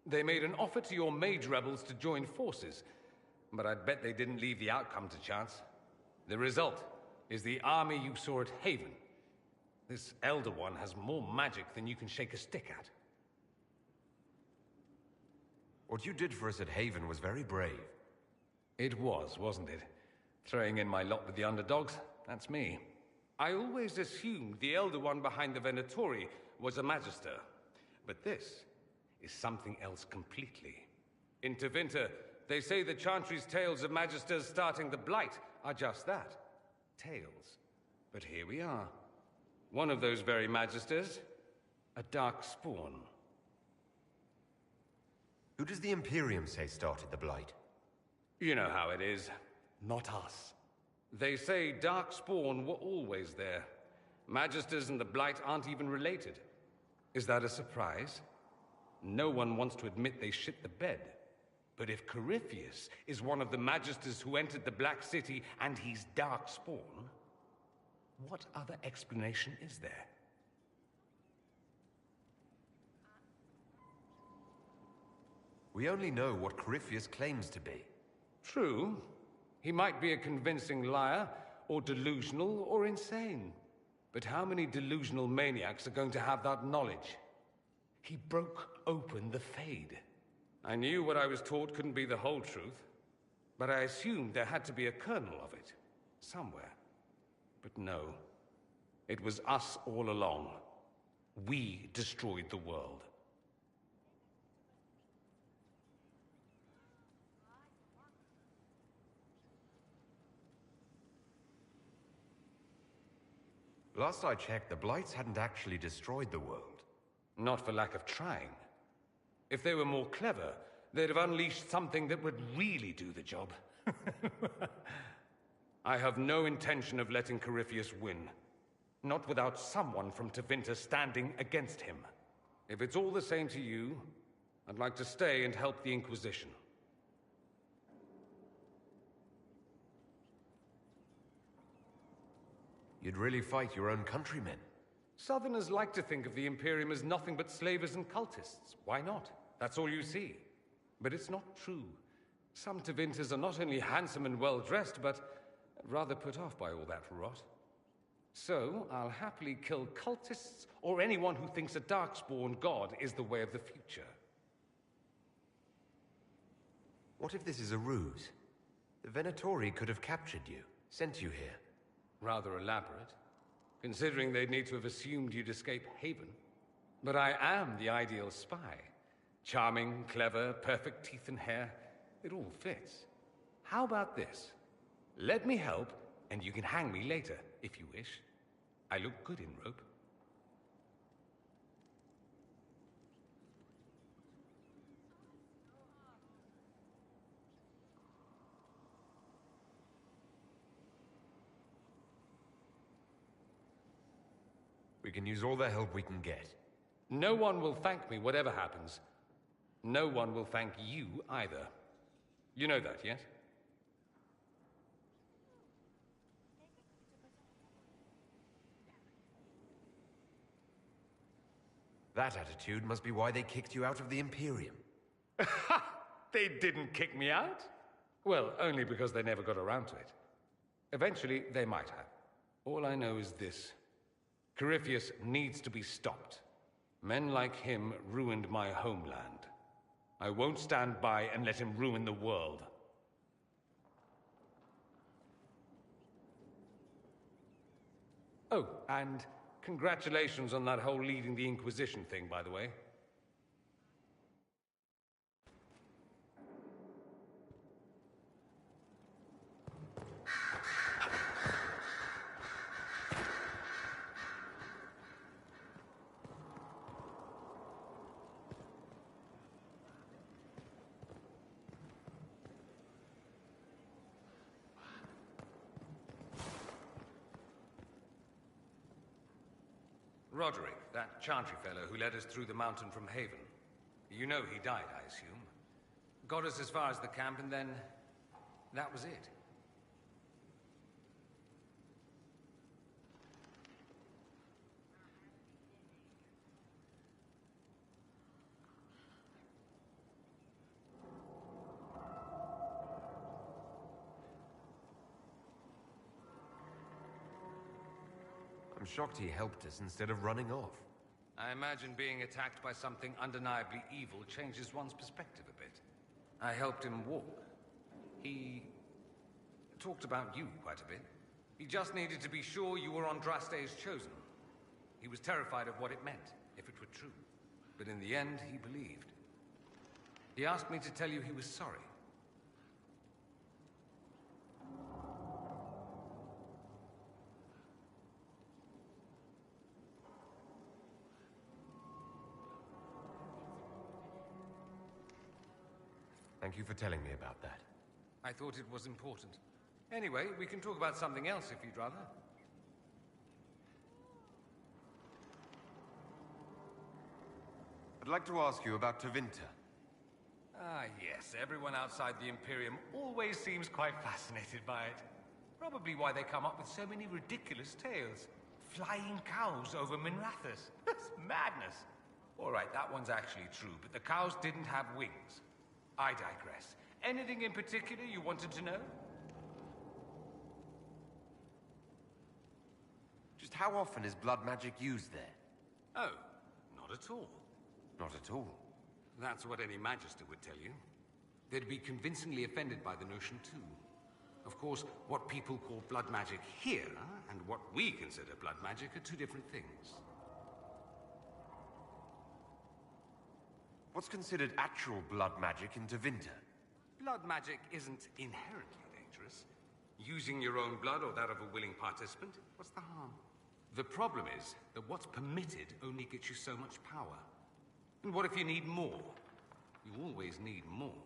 They made an offer to your mage rebels to join forces, but I'd bet they didn't leave the outcome to chance. The result is the army you saw at Haven. This Elder One has more magic than you can shake a stick at. What you did for us at Haven was very brave. It was, wasn't it? Throwing in my lot with the underdogs, that's me. I always assumed the Elder One behind the Venatori was a Magister. But this is something else completely. In Tevinter, They say the Chantry's tales of Magisters starting the Blight are just that. Tales. But here we are. One of those very Magisters. A dark spawn. Who does the Imperium say started the Blight? You know how it is. Not us. They say Darkspawn were always there. Magisters and the Blight aren't even related. Is that a surprise? No one wants to admit they shit the bed. But if Corypheus is one of the Magisters who entered the Black City and he's Darkspawn, what other explanation is there? We only know what Corypheus claims to be. True. He might be a convincing liar, or delusional, or insane. But how many delusional maniacs are going to have that knowledge? He broke open the Fade. I knew what I was taught couldn't be the whole truth, but I assumed there had to be a kernel of it, somewhere. But no, it was us all along. We destroyed the world. Last I checked, the Blights hadn't actually destroyed the world. Not for lack of trying. If they were more clever, they'd have unleashed something that would really do the job. I have no intention of letting Corypheus win. Not without someone from Tevinter standing against him. If it's all the same to you, I'd like to stay and help the Inquisition. You'd really fight your own countrymen? Southerners like to think of the Imperium as nothing but slavers and cultists. Why not? That's all you see. But it's not true. Some Tevinters are not only handsome and well-dressed, but rather put off by all that rot. So, I'll happily kill cultists or anyone who thinks a Darkspawn god is the way of the future. What if this is a ruse? The Venatori could have captured you, sent you here. Rather elaborate, considering they'd need to have assumed you'd escape Haven. But I am the ideal spy. Charming, clever, perfect teeth and hair. It all fits. How about this? Let me help, and you can hang me later, if you wish. I look good in rope. We can use all the help we can get. No one will thank me, whatever happens. No one will thank you either. You know that, yes? That attitude must be why they kicked you out of the Imperium. They didn't kick me out? Well, only because they never got around to it. Eventually, they might have. All I know is this. Corypheus needs to be stopped. Men like him ruined my homeland. I won't stand by and let him ruin the world. Oh, and congratulations on that whole leading the Inquisition thing, by the way. Roderick, that Chantry fellow who led us through the mountain from Haven. You know he died, I assume. Got us as far as the camp, and then that was it. I'm shocked he helped us instead of running off. I imagine being attacked by something undeniably evil changes one's perspective a bit. I helped him walk. He talked about you quite a bit. He just needed to be sure you were Andraste's chosen. He was terrified of what it meant, if it were true. But in the end, he believed. He asked me to tell you he was sorry. Thank you for telling me about that. I thought it was important. Anyway, we can talk about something else if you'd rather. I'd like to ask you about Tevinter. Ah, yes. Everyone outside the Imperium always seems quite fascinated by it. Probably why they come up with so many ridiculous tales. Flying cows over Minrathous. That's madness. All right, that one's actually true, but the cows didn't have wings. I digress. Anything in particular you wanted to know? Just how often is blood magic used there? Oh, not at all. Not at all. That's what any Magister would tell you. They'd be convincingly offended by the notion, too. Of course, what people call blood magic here, and what we consider blood magic, are two different things. What's considered actual blood magic in Tevinter? Blood magic isn't inherently dangerous. Using your own blood or that of a willing participant, what's the harm? The problem is that what's permitted only gets you so much power. And what if you need more? You always need more.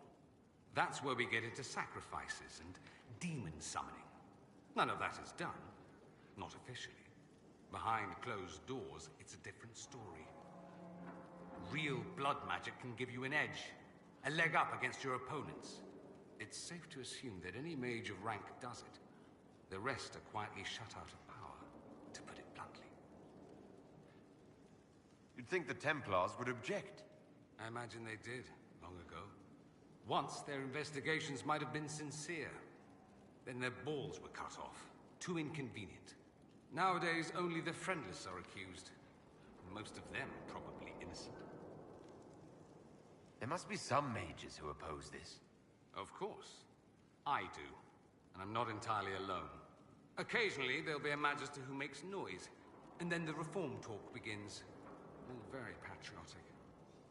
That's where we get into sacrifices and demon summoning. None of that is done. Not officially. Behind closed doors, it's a different story. Real blood magic can give you an edge, a leg up against your opponents. It's safe to assume that any mage of rank does it. The rest are quietly shut out of power, to put it bluntly. You'd think the Templars would object. I imagine they did, long ago. Once, their investigations might have been sincere. Then their balls were cut off. Too inconvenient. Nowadays, only the friendless are accused. Most of them probably innocent. There must be some mages who oppose this. Of course. I do. And I'm not entirely alone. Occasionally, there'll be a Magister who makes noise, and then the reform talk begins. All very patriotic.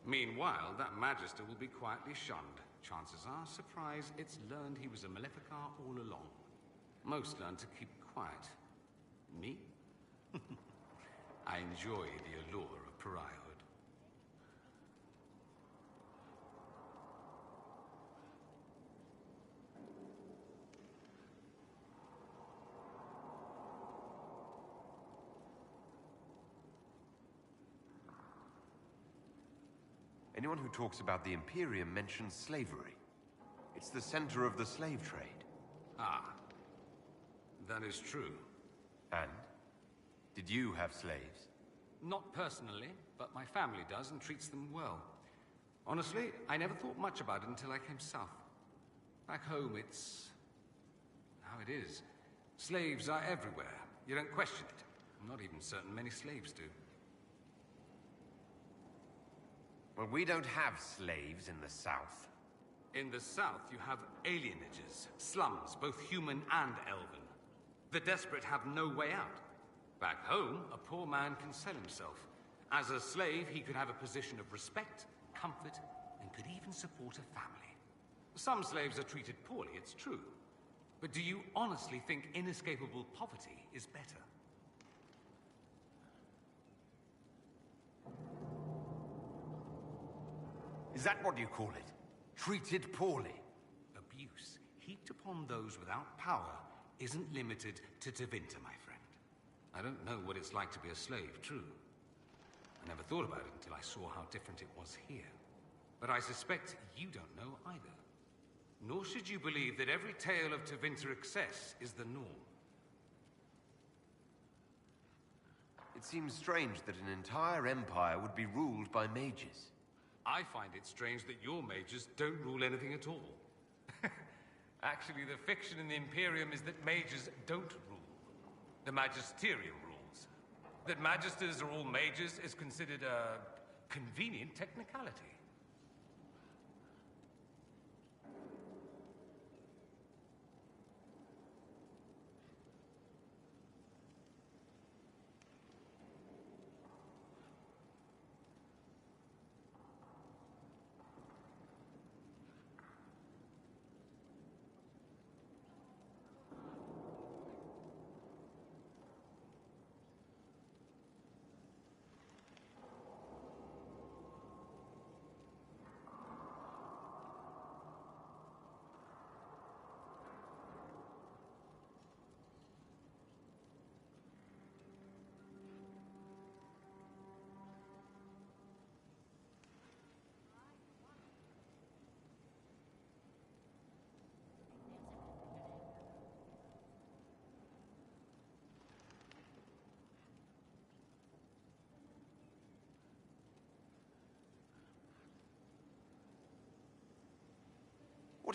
Meanwhile, that Magister will be quietly shunned. Chances are, surprise, it's learned he was a Maleficar all along. Most learn to keep quiet. Me? I enjoy the allure of pariahhood. Anyone who talks about the Imperium mentions slavery. It's the center of the slave trade. Ah. That is true. And? Did you have slaves? Not personally, but my family does and treats them well. Honestly, I never thought much about it until I came south. Back home, it's how it is. Slaves are everywhere. You don't question it. I'm not even certain many slaves do. Well, we don't have slaves in the south. In the south, you have alienages, slums, both human and elven. The desperate have no way out. Back home, a poor man can sell himself. As a slave, he could have a position of respect, comfort, and could even support a family. Some slaves are treated poorly, it's true. But do you honestly think inescapable poverty is better? Is that what you call it? Treated poorly? Abuse heaped upon those without power isn't limited to Tevinter, my friend. I don't know what it's like to be a slave, true. I never thought about it until I saw how different it was here. But I suspect you don't know either. Nor should you believe that every tale of Tevinter excess is the norm. It seems strange that an entire empire would be ruled by mages. I find it strange that your mages don't rule anything at all. Actually, the fiction in the Imperium is that mages don't rule. The Magisterium rules. That Magisters are all mages is considered a convenient technicality.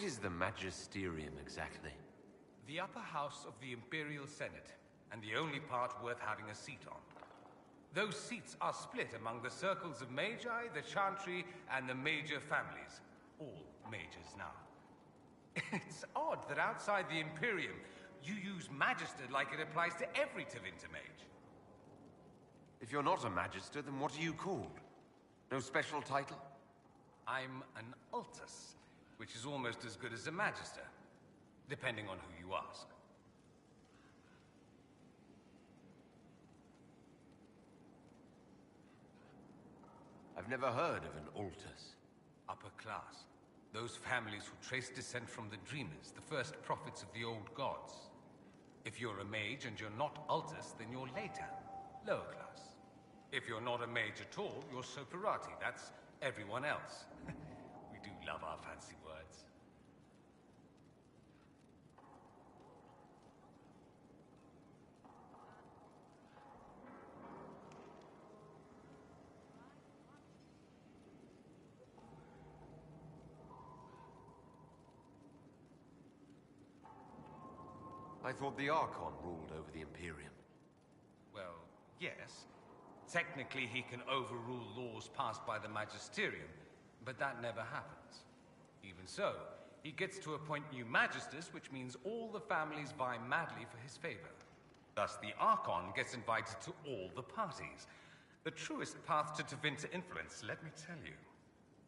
is the Magisterium exactly? The upper house of the Imperial Senate, and the only part worth having a seat on. Those seats are split among the circles of Magi, the Chantry, and the major families. All majors now. It's odd that outside the Imperium, you use Magister like it applies to every Tevinter mage. If you're not a Magister, then what are you called? No special title? I'm an Altus, which is almost as good as a Magister, depending on who you ask. I've never heard of an Altus. Upper class. Those families who trace descent from the Dreamers, the first prophets of the old gods. If you're a mage and you're not Altus, then you're later, lower class. If you're not a mage at all, you're Soperati. That's everyone else. We do love our fancy words. I thought the Archon ruled over the Imperium. Well, yes. Technically, he can overrule laws passed by the Magisterium, but that never happens. Even so, he gets to appoint new Magisters, which means all the families vie madly for his favor. Thus, the Archon gets invited to all the parties. The truest path to Tevinter influence, let me tell you.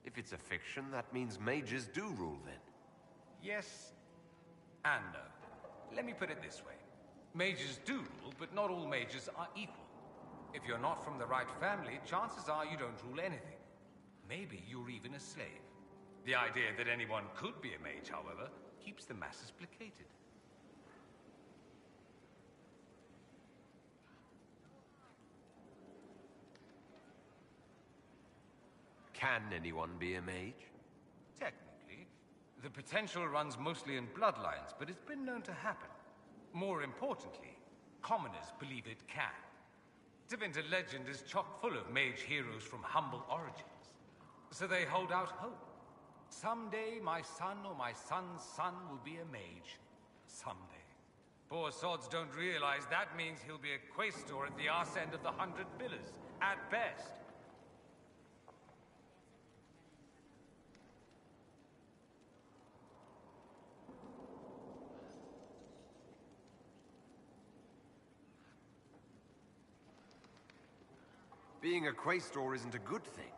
If it's a fiction, that means mages do rule then. Yes and no. Let me put it this way. Mages do rule, but not all mages are equal. If you're not from the right family, chances are you don't rule anything. Maybe you're even a slave. The idea that anyone could be a mage, however, keeps the masses placated. Can anyone be a mage? Technically. The potential runs mostly in bloodlines, but it's been known to happen. More importantly, commoners believe it can. Tevinter legend is chock full of mage heroes from humble origins. So they hold out hope. Someday my son or my son's son will be a mage. Someday. Poor sods don't realize that means he'll be a quaestor at the arse end of the 100 Pillars, at best. Being a quaestor isn't a good thing.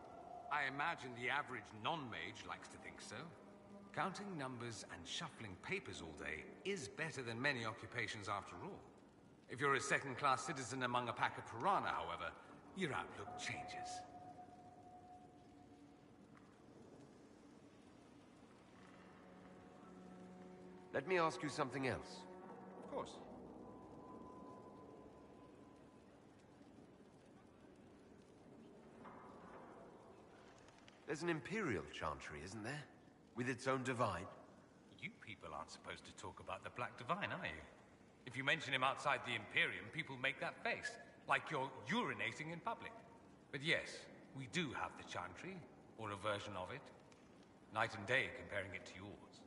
I imagine the average non-mage likes to think so. Counting numbers and shuffling papers all day is better than many occupations after all. If you're a second-class citizen among a pack of piranha, however, your outlook changes. Let me ask you something else. Of course. There's an Imperial Chantry, isn't there? With its own divine? You people aren't supposed to talk about the Black Divine, are you? If you mention him outside the Imperium, people make that face, like you're urinating in public. But yes, we do have the Chantry, or a version of it. Night and day comparing it to yours.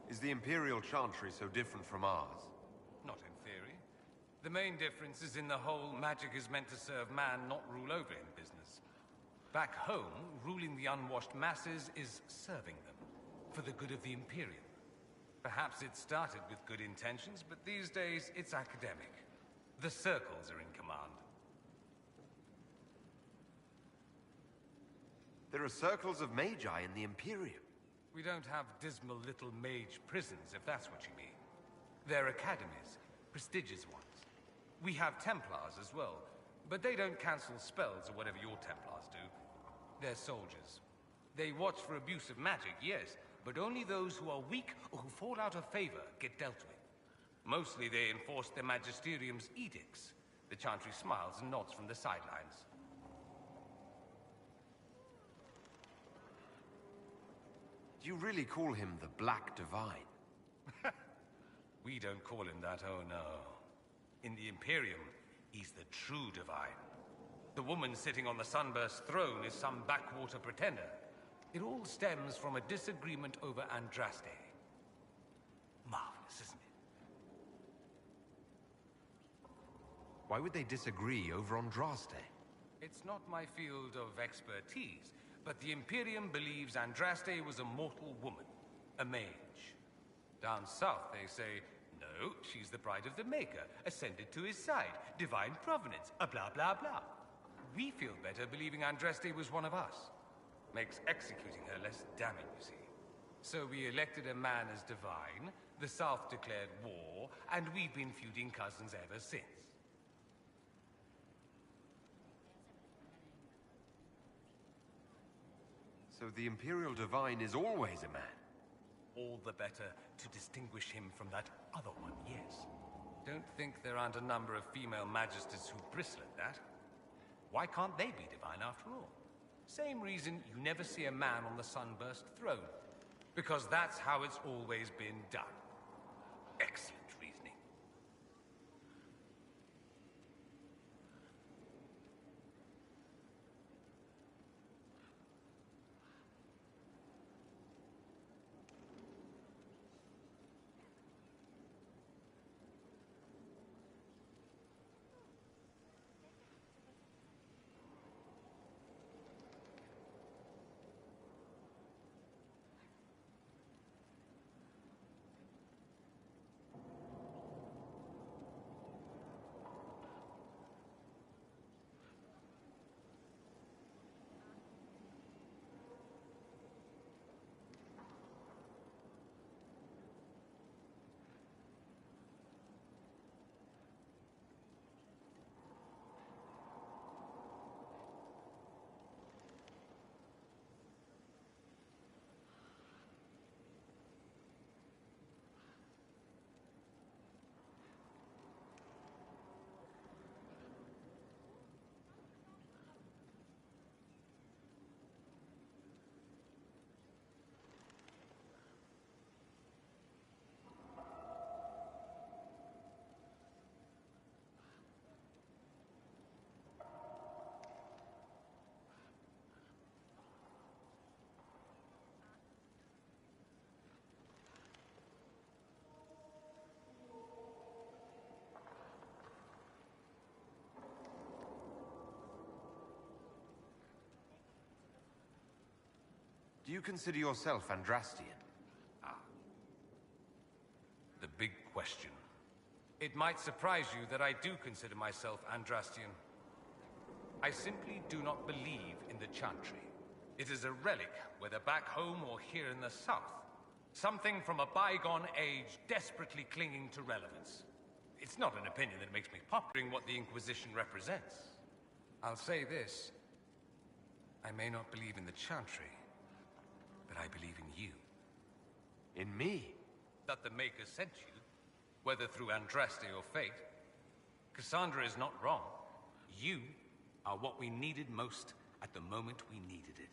Is the Imperial Chantry so different from ours? Not in theory. The main difference is in the whole magic is meant to serve man, not rule over him business. Back home, ruling the unwashed masses is serving them, for the good of the Imperium. Perhaps it started with good intentions, but these days it's academic. The circles are in command. There are circles of magi in the Imperium. We don't have dismal little mage prisons, if that's what you mean. They're academies, prestigious ones. We have Templars as well, but they don't cancel spells or whatever your Templars do. They're soldiers. They watch for abuse of magic, yes, but only those who are weak or who fall out of favor get dealt with. Mostly they enforce the Magisterium's edicts. The Chantry smiles and nods from the sidelines. Do you really call him the Black Divine? We don't call him that, oh no. In the Imperium, he's the true divine. The woman sitting on the Sunburst throne is some backwater pretender. It all stems from a disagreement over Andraste. Marvelous, isn't it? Why would they disagree over Andraste? It's not my field of expertise, but the Imperium believes Andraste was a mortal woman, a mage. Down south, they say, no, she's the bride of the Maker, ascended to his side, divine provenance, a blah blah blah. We feel better believing Andraste was one of us. Makes executing her less damning, you see. So we elected a man as divine, the South declared war, and we've been feuding cousins ever since. So the Imperial Divine is always a man? All the better to distinguish him from that other one, yes. Don't think there aren't a number of female magisters who bristle at that. Why can't they be divine after all? Same reason you never see a man on the Sunburst throne. Because that's how it's always been done. Excellent reasoning. Do you consider yourself Andrastian? Ah. The big question. It might surprise you that I do consider myself Andrastian. I simply do not believe in the Chantry. It is a relic, whether back home or here in the south. Something from a bygone age desperately clinging to relevance. It's not an opinion that makes me popular in what the Inquisition represents. I'll say this. I may not believe in the Chantry, but I believe in you. In me? That the Maker sent you, whether through Andraste or fate. Cassandra is not wrong. You are what we needed most at the moment we needed it.